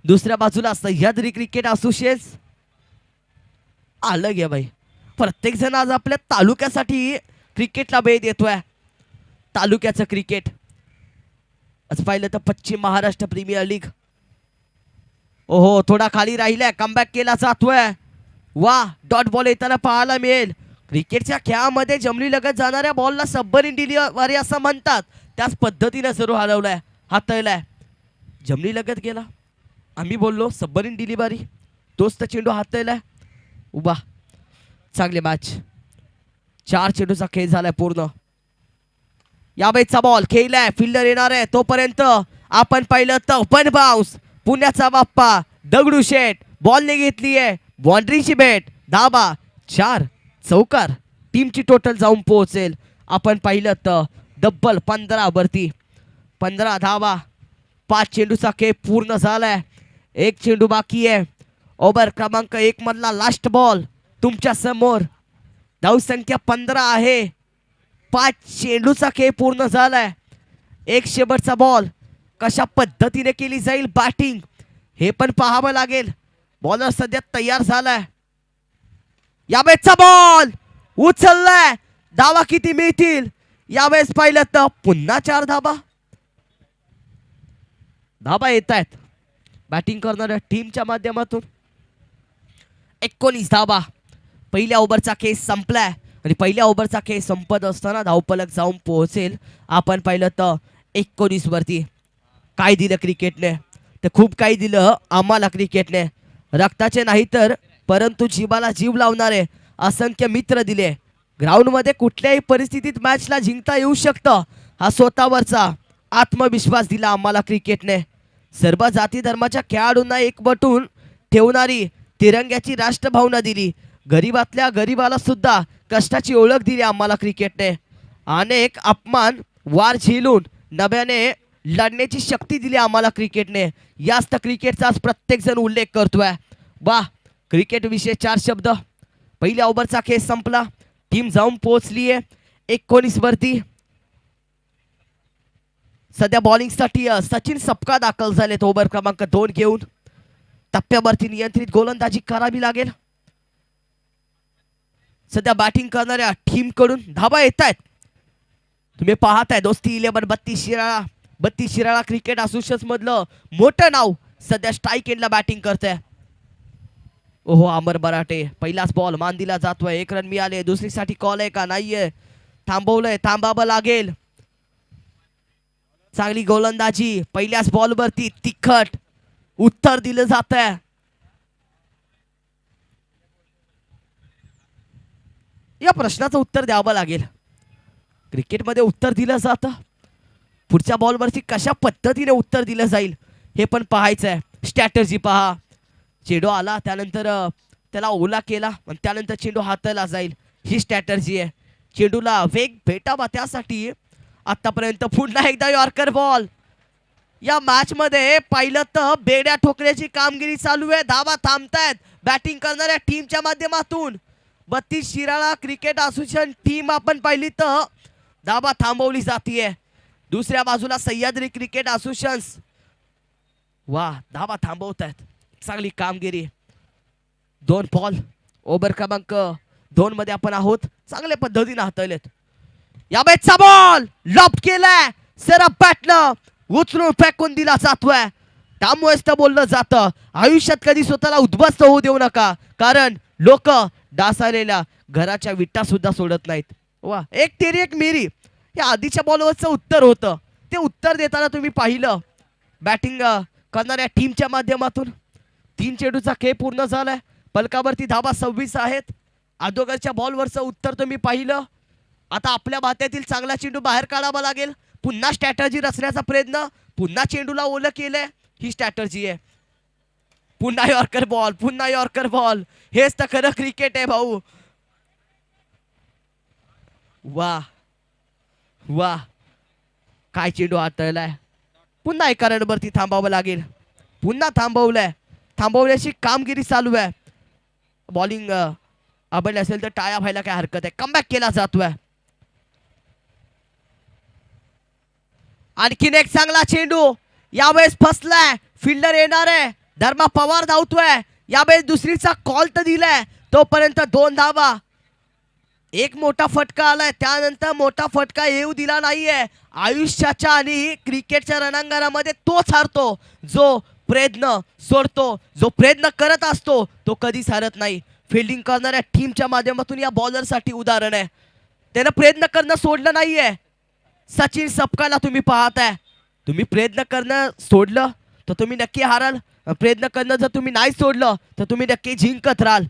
S1: दुसऱ्या बाजूला सह्याद्री क्रिकेट असोसिएशन. अलग आहे भाई. प्रत्येक जण आज आपल्या तालुक्यासाठी क्रिकेटला वेळ देतोय. तालुक्याचं क्रिकेट आज पाहिलं तर पश्चिम महाराष्ट्र प्रीमियर लीग. ओहो थोडा खाली राहिलाय. कमबॅक केला जातोय. वा डॉट बॉल येताना पाहायला मिळेल. क्रिकेटच्या खेळामध्ये जमली लगत जाणाऱ्या बॉलला सबमरीन डिलिव्हरी असं म्हणतात. त्याच पद्धतीने जरूर हलवलाय, हाताळलाय. जमली लगत गेला. आम्ही बोललो सबमरीन डिलिव्हरी. तोच तर चेंडू हाताळलाय. उभा चांगली मॅच. 4 चेंडूचा खेळ झालाय पूर्ण. या बॅटचा बॉल खेळलाय. फिल्डर येणार आहे तोपर्यंत आपण पाहिलं तर पण बाउन्स. पुण्याचा बाप्पा दगडूशेठ बॉलने घेतलीये बाउंड्रीची बॅट. धाबा 4 चौकार. टीमची टोटल जाऊन पोहोचेल. आपण पाहिलं तर डब्बल 15 वरती 15 धावा. 5 चेंडूचा खेळ पूर्ण झालाय. 1 चेंडू बाकी आहे. ओव्हर क्रमांक 1 मधला लास्ट बॉल तुमच्या समोर. धावसंख्या 15 आहे. 5 चेंडूचा खेळ पूर्ण झालाय. एक शेवटचा बॉल कशा पद्धतीने केली जाईल बॅटिंग हे पण पाहावं लागेल. बॉलर सध्या तयार झालाय. या बॅटचा बॉल उचललाय. धावा किती मिळतील यावेळेस पाहिलं तर पुन्हा 4 धावा. धावा येत आहेत बॅटिंग करणाऱ्या टीमच्या माध्यमातून. 19 धावा. पहिल्या ओव्हरचा खेळ संपलाय. आणि पहिल्या ओव्हरचा खेळ संपत असताना धावफलक जाऊन पोहोचेल. आपण पाहिलं तर 19 वरती. काय दिलं क्रिकेटने, तर खूप काही दिलं आम्हाला क्रिकेटने. रक्ताचे नाही तर परंतु जीवाला जीव लावणारे असंख्य मित्र दिले. ग्राउंडमध्ये कुठल्याही परिस्थितीत मॅचला जिंकता येऊ शकतं हा स्वतःवरचा आत्मविश्वास दिला आम्हाला क्रिकेटने. सर्व जाती धर्माच्या खेळाडूंना एकवटून ठेवणारी तिरंग्याची राष्ट्रभावना दिली. गरीबातल्या गरीबाला सुद्धा कष्टाची ओळख दिली आम्हाला क्रिकेटने. अनेक अपमान वार झेलून नव्याने लढण्याची शक्ती दिली आम्हाला क्रिकेटने. याच तर क्रिकेटचा आज प्रत्येक जण उल्लेख करतोय. वा, क्रिकेट विषयी 4 शब्द. पहिल्या ओव्हरचा खेळ संपला. टीम जाऊन पोहोचलीये 19 वरती. सध्या बॉलिंगसाठी सचिन सपका दाखल झालेत ओव्हर क्रमांक 2 घेऊन. टप्प्यावरती नियंत्रित गोलंदाजी करावी लागेल. सध्या बॅटिंग करणाऱ्या टीम कडून धावा येत आहेत. तुम्ही पाहताय दोस्ती 11 32 शिराळा क्रिकेट असोसिएशन मधलं मोठं नाव सध्या स्ट्राईक एंडला बॅटिंग करतंय. ओहो, अमर मराठे. पहिलाच बॉल मान दिला जातोय. 1 रन मिळाले. दुसरीसाठी कॉल आहे का नाहीये? थांबवलंय, थांबावं लागेल. चांगली गोलंदाजी. पहिल्याच बॉल वरती तिखट उत्तर दिलं जात आहे. या प्रश्नाचं उत्तर द्यावं लागेल. क्रिकेटमध्ये उत्तर दिलं जातं. पुढच्या बॉलवरती कशा पद्धतीने उत्तर दिलं जाईल हे पण पाहायचं आहे. स्ट्रॅटर्जी पहा. चेंडू आला त्यानंतर त्याला ओला केला आणि त्यानंतर चेंडू हाताला जाईल, ही स्ट्रॅटर्जी आहे. चेंडूला वेग भेटावा त्यासाठी आतापर्यंत पुन्हा एकदा यॉर्कर बॉल. या मॅच मध्ये पाहिलं तर बेड्या ठोकण्याची कामगिरी चालू आहे. धावा थांबतायत बॅटिंग करणाऱ्या टीमच्या माध्यमातून. 32 शिराळा क्रिकेट असोसिएशन टीम आपण पाहिली तर धावा थांबवली जातीये. दुसऱ्या बाजूला सह्याद्री क्रिकेट असोसिएशन वा धावा थांबवत आहेत. चांगली कामगिरी. 2 बॉल ओव्हर क्रमांक 2 मध्ये आपण आहोत. चांगल्या पद्धतीने हाताळलेत. या बॅटचा बॉल लॉप केलाय. सरळ बॅटनं उचलून फेकून दिला जातोय. त्यामुळेच तर बोललं जातं आयुष्यात कधी स्वतःला उद्ध्वस्त होऊ देऊ नका, कारण लोक डासालेल्या घराच्या विटा सुद्धा सोडत नाहीत. वा, एक तेरी एक मेरी या आधीच्या बॉलवरचं उत्तर होतं. ते उत्तर देताना तुम्ही पाहिलं बॅटिंग करणाऱ्या टीमच्या माध्यमातून. 3 चेंडूचा खेळ पूर्ण झालाय. पलकावरती धावा 26 आहेत. अगोदरच्या बॉलवरचं उत्तर तुम्ही पाहिलं. आता आपल्या बात्यातील चांगला चेंडू बाहेर काढावा लागेल. पुन्हा स्ट्रॅटर्जी रचण्याचा प्रयत्न. पुन्हा चेंडूला ओलं केलंय, ही स्ट्रॅटर्जी आहे. पुन्हा यॉर्कर बॉल, पुन्हा यॉर्कर बॉल. हेच तर खरं क्रिकेट आहे भाऊ. वा वा, काय चेंडू हाताळलाय. पुन्हा एका रनवरती थांबावं लागेल. पुन्हा थांबवलंय. थांबवण्याची कामगिरी चालू आहे. बॉलिंग आवडली असेल तर टाळ्या व्हायला काय हरकत आहे. कमबॅक केला जातोय. आणखीन एक चांगला चेंडू. यावेळेस फसलाय. फिल्डर येणार आहे. धर्मा पवार धावतोय. यावेळेस दुसरीचा कॉल तर दिलाय. तोपर्यंत 2 धावा. एक मोठा फटका आलाय. त्यानंतर मोठा फटका येऊ दिला नाहीये. आयुष्याच्या आणि क्रिकेटच्या रणांगणामध्ये तोच हारतो जो प्रयत्न सोडतो. जो प्रयत्न करत असतो तो कधीच हरत नाही. फिल्डिंग करणाऱ्या टीमच्या माध्यमातून या बॉलरसाठी उदाहरण आहे. त्यानं प्रयत्न करणं सोडलं नाहीये. सचिन सपकाला तुम्ही पाहताय. तुम्ही प्रयत्न करणं सोडलं तर तुम्ही नक्की हाराल. प्रयत्न करणं जर तुम्ही नाही सोडलं तर तुम्ही नक्की जिंकत राहाल.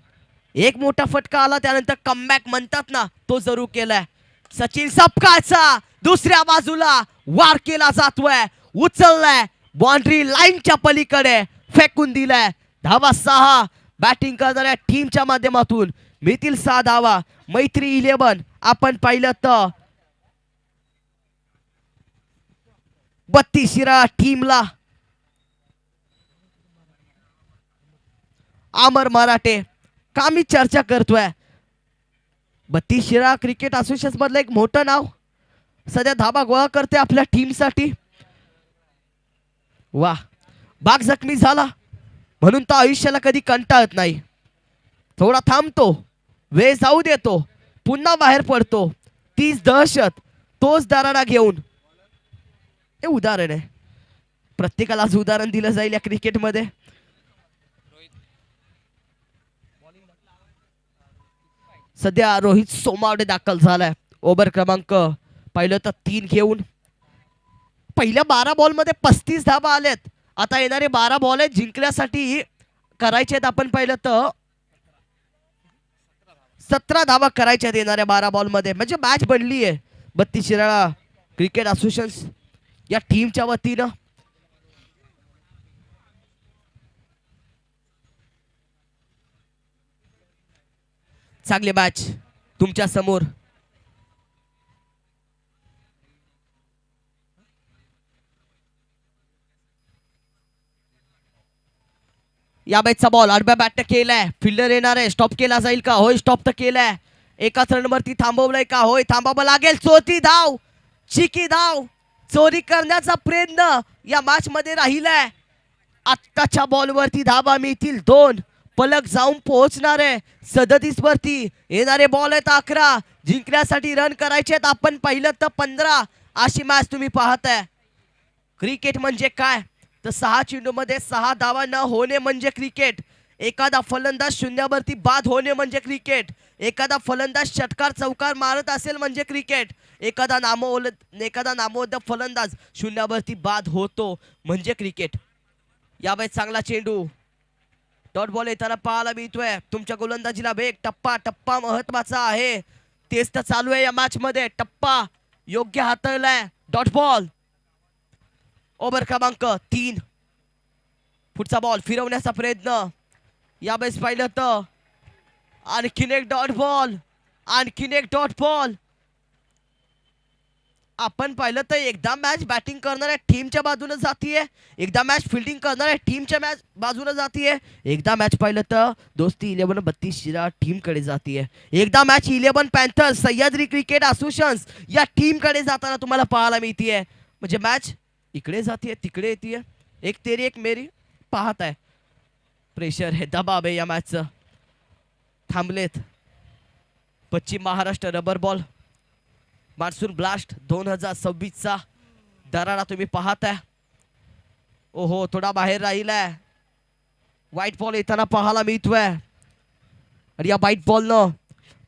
S1: एक मोठा फटका आला त्यानंतर कमबॅक म्हणतात ना, तो जरूर केलाय. सचिन सपकाळचा दुसऱ्या बाजूला वार केला जातोय. उचललाय. बाउंड्री लाईनच्या पलीकडे फेकून दिलाय. धावा 6 बॅटिंग करणाऱ्या टीमच्या माध्यमातून मिळतील 6 धावा. मैत्री 11 आपण पाहिलं तर 32 शिराळा टीमला अमर मराठे का मी चर्चा करतोय. 32 शिराळा क्रिकेट असोसिएशन मधलं एक मोठं नाव सध्या धाबा गोळा करते आपल्या टीमसाठी. वा, बाग जखमी झाला म्हणून तो आयुष्याला कधी कंटाळत नाही. थोडा थांबतो, वेळ जाऊ देतो, पुन्हा बाहेर पडतो. तीच दहशत, तोच दराडा घेऊन. हे उदाहरण आहे. प्रत्येकाला आज उदाहरण दिलं जाईल या क्रिकेटमध्ये. सध्या रोहित सोमावडे दाखल झालाय ओव्हर क्रमांक पाहिलं तर 3 घेऊन. पहिल्या 12 बॉलमध्ये 35 धावा आलेत. आता येणारे 12 बॉल आहेत जिंकण्यासाठी करायचे आहेत आपण पाहिलं तर 17 धावा करायच्या आहेत येणाऱ्या 12 बॉल मध्ये. म्हणजे मॅच बनली आहे बत्तीस शिराळा क्रिकेट असोसिएशन या टीमच्या वतीनं. चांगली मॅच तुमच्या समोर. या मॅचचा बॉल आडव्या बॅट केलाय. फिल्डर येणार आहे. स्टॉप केला जाईल का? होय स्टॉप तर केलाय. एकाच रनवरती थांबवलंय का? होय थांबावं लागेल. चौथी धाव, चिकी धाव. चोरी करण्याचा प्रयत्न या मॅच मध्ये राहिलाय. आत्ताच्या बॉलवरती धावा मिळतील 2. पलक जाऊन पोहोचणार आहे 37 वरती. येणारे बॉल आहेत 11. जिंकण्यासाठी रन करायचे आहेत आपण पाहिलं तर 15. अशी मॅच तुम्ही पाहताय. क्रिकेट म्हणजे काय तर 6 चेंडूमध्ये 6 धावा न होणे म्हणजे क्रिकेट. एखादा फलंदाज शून्यावरती बाद होणे म्हणजे क्रिकेट. एखादा फलंदाज षटकार चौकार मारत असेल म्हणजे क्रिकेट. एखादा नामवंत फलंदाज शून्यावरती बाद होतो म्हणजे क्रिकेट. यावेळेस चांगला चेंडू डॉट बॉल येताना पाहायला मिळतोय. तुमच्या गोलंदाजीला वेग टप्पा महत्वाचा आहे. तेच तर चालू आहे या मॅच मध्ये. टप्पा योग्य हाताळलाय. डॉट बॉल ओव्हर क्रमांक 3. पुढचा बॉल फिरवण्याचा प्रयत्न. यावेळेस पाहिलं तर आणखीन एक डॉट बॉल. आणखीन एक डॉट बॉल. आपण पाहिलं तर एकदा मॅच बॅटिंग करणाऱ्या टीमच्या बाजूने जातीये. एकदा मॅच फिल्डिंग करणाऱ्या टीमच्या मॅच बाजूने जातीये. एकदा मॅच पाहिलं तर दोस्ती 11 32 शिराळा टीम कडे जातीये. एकदा match 11 Panthers Sahyadri cricket association या टीम कडे जाताना तुम्हाला पाहायला मिळतीये. म्हणजे मॅच इकडे जातीये तिकडे येतीये. एक तेरी एक मेरी पाहत आहे. प्रेशर आहे दबाव आहे या मॅचचं. थांबलेत पश्चिम Maharashtra rubber ball monsoon blast 2026चा दरारा तुम्ही पाहताय. ओहो थोडा बाहेर राहिलाय. व्हाईट बॉल येताना पाहायला मिळतोय. आणि या व्हाईट बॉलनं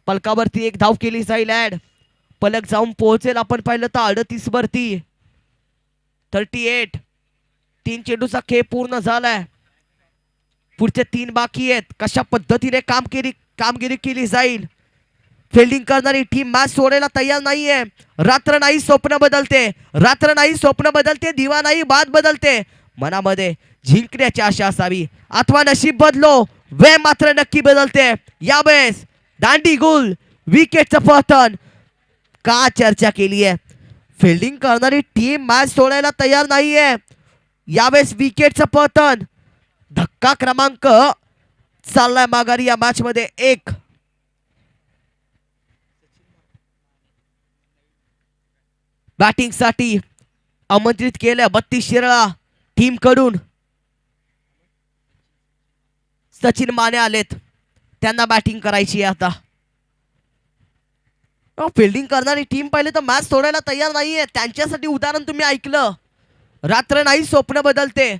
S1: पलकावरती एक धाव केली जाईल ऍड. पलक जाऊन पोहोचेल आपण पाहिलं तर 38 वरती. 38. 3 चेंडूचा खेळ पूर्ण झालाय. पुढचे 3 बाकी आहेत. कशा पद्धतीने कामगिरी केली जाईल. फिल्डिंग करणारी टीम मॅच सोडायला तयार नाहीये. रात्र नाही स्वप्न बदलते. रात्र नाही स्वप्न बदलते. दिवा नाही बात बदलते. मनामध्ये जिंकण्याची आशा असावी अथवा नशीब बदलो वेळ मात्र नक्की बदलते. यावेळेस दांडी गुल विकेटचं पतन का चर्चा केली आहे. फिल्डिंग करणारी टीम मॅच सोडायला तयार नाहीये. यावेळेस विकेटचं पतन. धक्का क्रमांक चाललाय माघारी या मॅच मध्ये. 1 बॅटिंग साठी आमंत्रित केलं 32 शिराळा टीम कडून. सचिन माने आलेत. त्यांना बॅटिंग करायची आहे आता. फिल्डिंग करणारी टीम पाहिले तर मॅच सोडायला तयार नाहीये. त्यांच्यासाठी उदाहरण तुम्ही ऐकलं. रात्र नाही स्वप्न बदलते.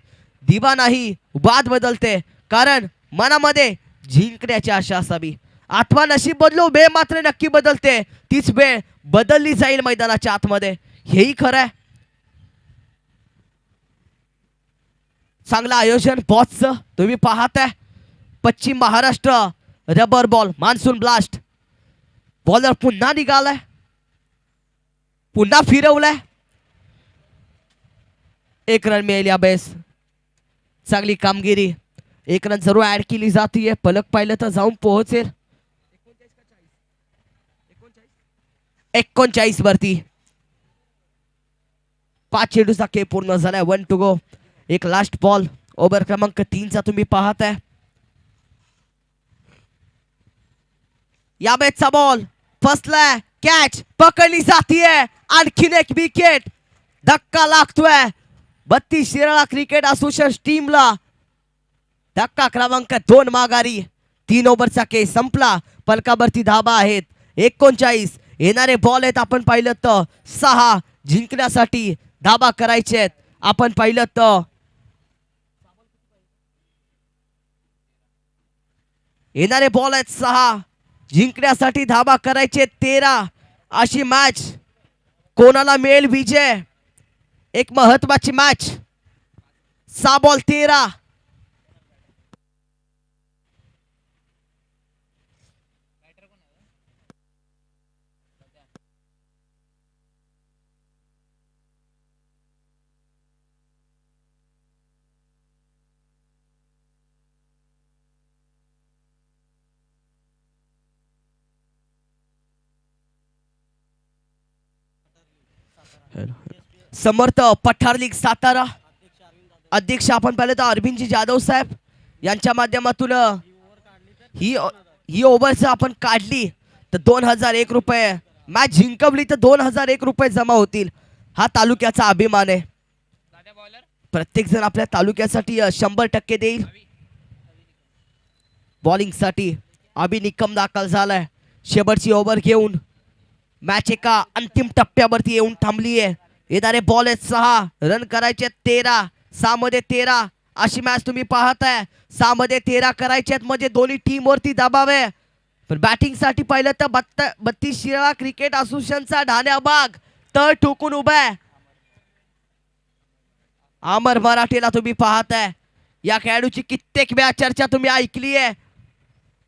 S1: दिवा नाही बात बदलते. कारण मनामध्ये जिंकण्याची आशा असावी अथवा नशीब बदलो वेळ मात्र नक्की बदलते. तीच वेळ बदलली जाईल मैदानाच्या आतमध्ये. हेही खरं आहे. चांगलं आयोजन बॉसचं तुम्ही पाहताय. Paschim Maharashtra rubber ball monsoon blast. Bowler पुन्हा निघालाय. पुन्हा फिरवलाय. 1 रन मिळेल या बेस. चांगली कामगिरी. 1 रन जरूर ऍड केली जातीये. पलक पाहिलं तर जाऊन पोहोचेल 39 वरती. 5 चेंडूचा खेळ पूर्ण झालाय. 1 टू गो. एक लास्ट बॉल ओव्हर क्रमांक 3चा तुम्ही पाहताय. या मॅचचा बॉल फसलाय. कॅच पकडली जातीये. आणखीन एक विकेट. धक्का लागतोय 32 शिराळा क्रिकेट असोसिएशन टीमला. धक्का क्रमांक 2 माघारी. 3 ओव्हरचा खेळ संपला. पलकावरती धाबा आहेत 39. येणारे बॉल आहेत आपण पाहिलं तर 6. जिंकण्यासाठी धाबा करायचे आहेत आपण पाहिलं तर. येणारे बॉल आहेत 6. जिंकण्यासाठी धावा करायचे 13. अशी मॅच कोणाला मिळेल विजय? एक महत्वाची मॅच. 6 बॉल 13. समर्थ पठार लीग सातारा अध्यक्ष आपण पाहिलं तर अरविंदजी जाधव साहेब यांच्या माध्यमातून ही ओव्हर आपण काढली तर 2001 रुपये, मॅच जिंकवली तर 2001 रुपये जमा होतील. हा तालुक्याचा अभिमान आहे.
S2: दादा बॉलर
S1: प्रत्येक जण आपल्या तालुक्यासाठी 100% देईल. बॉलिंग साठी अभि निकम दाखल झालाय. शेवटची ओव्हर घेऊन मॅच एका अंतिम टप्प्यावरती येऊन थांबली आहे. येणारे बॉल आहेत 6, रन करायचे 13. 6 मध्ये 13 अशी मॅच तुम्ही पाहताय. 6 मध्ये 13 करायचे म्हणजे दोन्ही टीम वरती दबाव आहे. पण बॅटिंग साठी पाहिलं तर 32 शिराळा क्रिकेट असोसिएशनचा ढाण्याबाग तळ ठोकून उभा आहे. अमर मराठेला तुम्ही पाहताय. या खेळाडूची कित्येक वेळा चर्चा तुम्ही ऐकली आहे.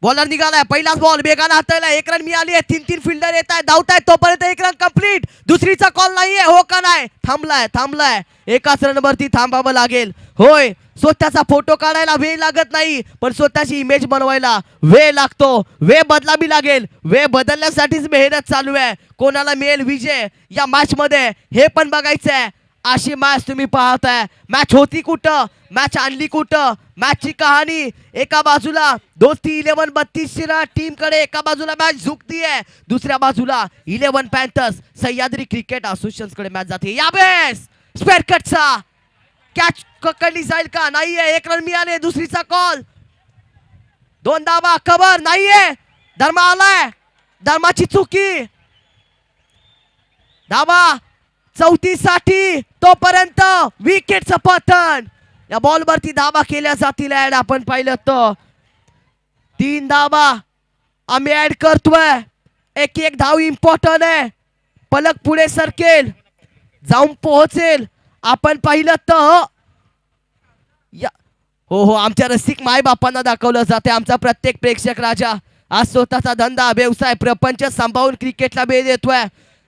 S1: बॉलर निघालाय. पहिलाच बॉल वेगाने हाताळला. 1 रन मिळाली आहे. 3 फिल्डर येत आहेत, धावतायत. तोपर्यंत 1 रन कंप्लीट. दुसरीचा कॉल नाहीये. हो का नाही? थांबलाय. एकाच रन वरती थांबावं लागेल. होय, स्वतःचा फोटो काढायला वेळ लागत नाही, पण स्वतःची इमेज बनवायला वेळ लागतो. वेळ बदलावी लागेल. वेळ बदलण्यासाठीच मेहनत चालू आहे. कोणाला मिळेल विजय या मॅच मध्ये हे पण बघायचंय. अशी मॅच तुम्ही पाहताय. मॅच होती कुठं, मॅच आणली कुठं, मॅचची कहाणी. एका बाजूला दोस्ती 11 32 शिराळा टीम कडे एका बाजूला मॅच झुकतीये, दुसऱ्या बाजूला 11 पॅन्थर्स सह्याद्री क्रिकेट असोसिएशन कडे मॅच जाते. यावेळेस स्क्वेअर कटचा कॅच पकडली जाईल का? नाहीये. 1 रन मिळाले. दुसरीचा कॉल. 2 धावा कव्हर नाहीये. धर्मा आलाय. धर्माची चुकी. धावा 34 साठी. तोपर्यंत विकेटचं पतन. या बॉल वरती धावा केल्या जातील. ऍड आपण पाहिलं तर 3 धावा आम्ही ऍड करतोय. एक धाव इम्पॉर्टंट आहे. पलक पुढे सरकेल, जाऊन पोहोचेल. आपण पाहिलं तर हो आमच्या रसिक माय बापांना दाखवलं जाते. आमचा प्रत्येक प्रेक्षक राजा आज स्वतःचा धंदा व्यवसाय प्रपंच सांभाळून क्रिकेटला वेळ देतोय.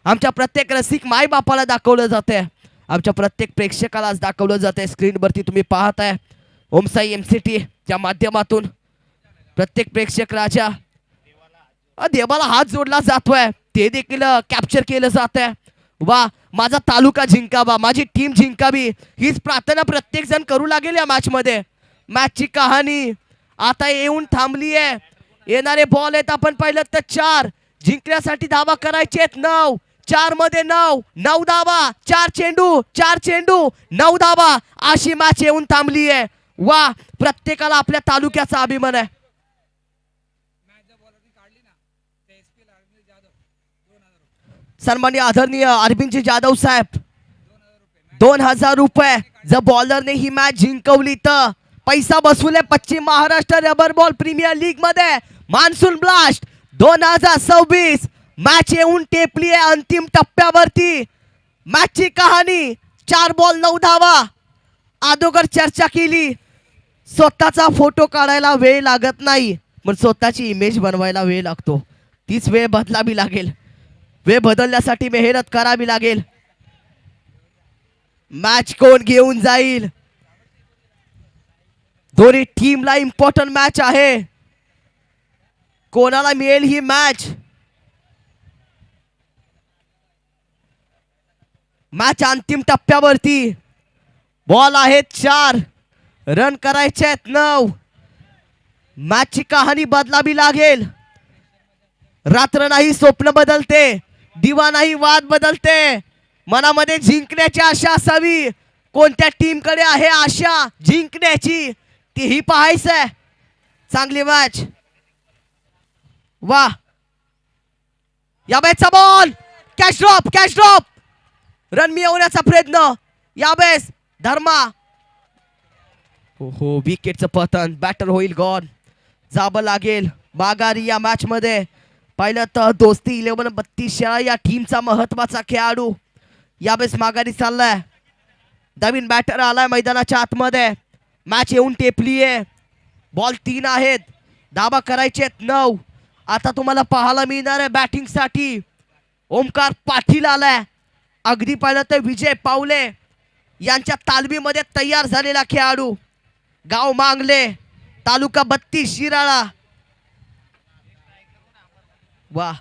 S1: आमच्या प्रत्येक रसिक माय बापाला दाखवलं जाते. आमच्या प्रत्येक प्रेक्षकाला आज दाखवलं जाते. स्क्रीनवरती तुम्ही पाहताय ओमसाई MCT च्या माध्यमातून प्रत्येक प्रेक्षक राजा देवाला हात जोडला जातोय. ते देखील कॅप्चर केलं जात आहे. वा, माझा तालुका जिंकावा, माझी टीम जिंकावी हीच प्रार्थना प्रत्येक जण करू लागेल या मॅच मध्ये. मॅचची कहाणी आता येऊन थांबली आहे. येणारे बॉल आहेत आपण पाहिलं तर 4. जिंकण्यासाठी धावा करायचे आहेत 9. 4 मध्ये 9 धावा. 4 चेंडू 9 धावा अशी मॅच येऊन थांबली आहे. वा, प्रत्येकाला आपल्या तालुक्याचा अभिमान आहे. सन्माननीय आदरणीय अरविंदजी जाधव साहेब 2000 रुपये. जर बॉलरने ही मॅच जिंकवली तर पैसा बसवले Paschim Maharashtra rubber ball premier league मध्ये. मान्सून ब्लास्ट 2026 मॅच येऊन टेपली आहे अंतिम टप्प्यावरती. मॅचची कहाणी 4 बॉल 9 धावा. अगोदर चर्चा केली. स्वतःचा फोटो काढायला वेळ लागत नाही, पण स्वतःची इमेज बनवायला वेळ लागतो. तीच वेळ बदलावी लागेल. वेळ बदलण्यासाठी मेहनत करावी लागेल. मॅच कोण घेऊन जाईल? दोन्ही टीमला इम्पॉर्टंट मॅच आहे. कोणाला मिळेल ही मॅच? मॅच अंतिम टप्प्यावरती. बॉल आहेत 4, रन करायचे आहेत 9. मॅचची कहाणी बदलावी लागेल. रात्र नाही स्वप्न बदलते, दिवा नाही वाद बदलते. मनामध्ये जिंकण्याची आशा असावी. कोणत्या टीम कडे आहे आशा जिंकण्याची तीही पाहायचंय. चांगली मॅच. वा, यावेळेचा बॉल कॅच ड्रॉप. रन मिळवण्याचा प्रयत्न यावेळेस धर्मा. विकेटचं पतन. बॅटर होईल गॉन. जावं लागेल माघारी या मॅच मध्ये. पाहिलं तर दोस्ती 11-32 या टीमचा महत्वाचा खेळाडू यावेळेस माघारी चाललाय. नवीन बॅटर आलाय मैदानाच्या आतमध्ये. मॅच येऊन टेपली आहे. बॉल 3 आहेत. धावा करायचे 9. आता तुम्हाला पाहायला मिळणार आहे बॅटिंग साठी ओमकार पाटील आलाय. अगदी पाहिलं तर विजय पावले यांच्या तालमीमध्ये तयार झालेला खेळाडू. गाव मांगले, तालुका 32 शिराळा. वा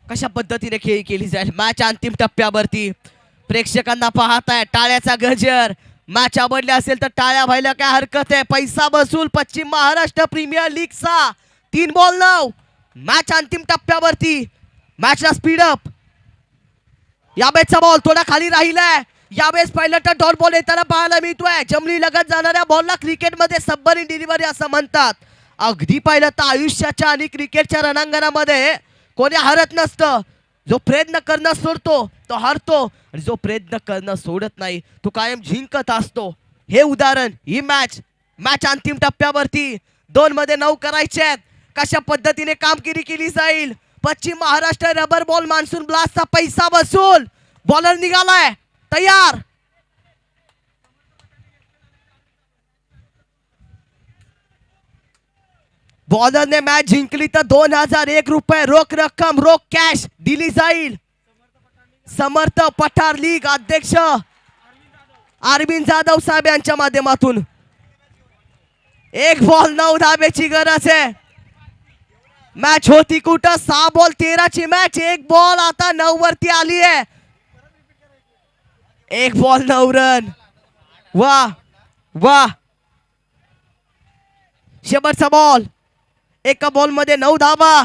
S1: कशा पद्धतीने खेळी केली जाईल. मॅच अंतिम टप्प्यावरती प्रेक्षकांना पाहताय टाळ्याचा गजर. मॅच आवडली असेल तर टाळ्या व्हायला काय हरकत आहे. पैसा वसूल पश्चिम महाराष्ट्र प्रीमियर लीगचा 3 बॉल 9. मॅच अंतिम टप्प्यावरती. मॅचला स्पीड अप. यावेळेसचा बॉल थोडा खाली राहिलाय. यावेळेस पाहिलं तर डॉट बॉल येताना पाहायला मिळतोय. जमली लगत जाणाऱ्या बॉलला क्रिकेटमध्ये सबमरीन डिलिव्हरी असं म्हणतात. अगदी पाहिलं तर आयुष्याच्या आणि क्रिकेटच्या रणांगणामध्ये कोणी हरत नसतं. जो प्रयत्न करणं सोडतो तो हरतो आणि जो प्रयत्न करणं सोडत नाही तो कायम जिंकत असतो. हे उदाहरण ही मॅच अंतिम टप्प्यावरती 2 मध्ये 9 करायचे आहेत. कशा पद्धतीने कामगिरी केली जाईल. पश्चिम महाराष्ट्र रबर बॉल मान्सून ब्लास्टचा पैसा वसूल. बॉलर निघालाय तयार. बॉलरने मॅच जिंकली तर 2001 रुपये रोख रक्कम रोख कॅश दिली जाईल. समर्थ पठार लीग अध्यक्ष अरविंद जाधव साहेब यांच्या माध्यमातून 1 बॉल 9 धाब्याची गरज आहे. मॅच होती कुठं 6 बॉल 13 ची मॅच. 1 बॉल आता 9 वरती आली आहे. 1 बॉल 9 रन. वा वा शेवटचा बॉल. एका बॉल मध्ये 9 धावा.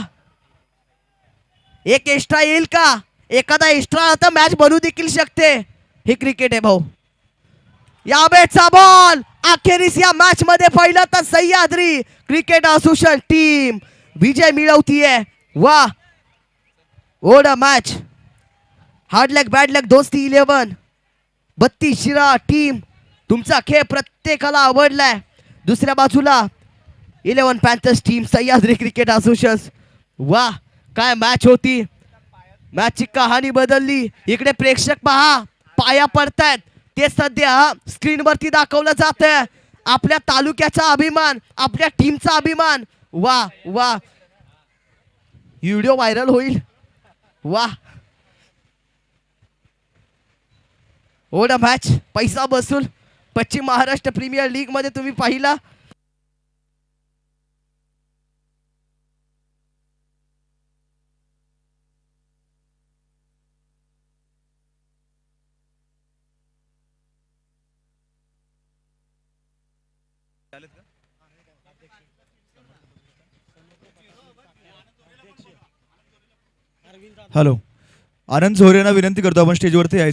S1: एक एक्स्ट्रा येईल का? एखादा एक्स्ट्रा आता मॅच बनवू देखील शकते. हे क्रिकेट आहे भाऊ. यावेळेचा बॉल अखेरीस या मॅच मध्ये पहिला तर सह्याद्री क्रिकेट असोसिएशन टीम विजय मिळवतीये. वा ओड मॅच. हार्ड लक बॅड लक दोस्ती 11-32 शिरा टीम तुमचा खेळ प्रत्येकाला आवडलाय. दुसऱ्या बाजूला 11 Panthers team Sahyadri cricket association. वा काय मॅच होती. मॅचची कहाणी बदलली. इकडे प्रेक्षक पहा पाया पडतायत. ते सध्या स्क्रीनवरती दाखवलं जात आहे. आपल्या तालुक्याचा अभिमान आपल्या टीमचा अभिमान. वा वा व्हिडिओ व्हायरल होईल. वा ओढा मॅच पैसा बसूल पश्चिम महाराष्ट्र प्रीमियर लीग मध्ये तुम्ही पाहिला.
S3: हॅलो आनंद झोरेंना विनंती करतो आपण स्टेजवरती यायचं.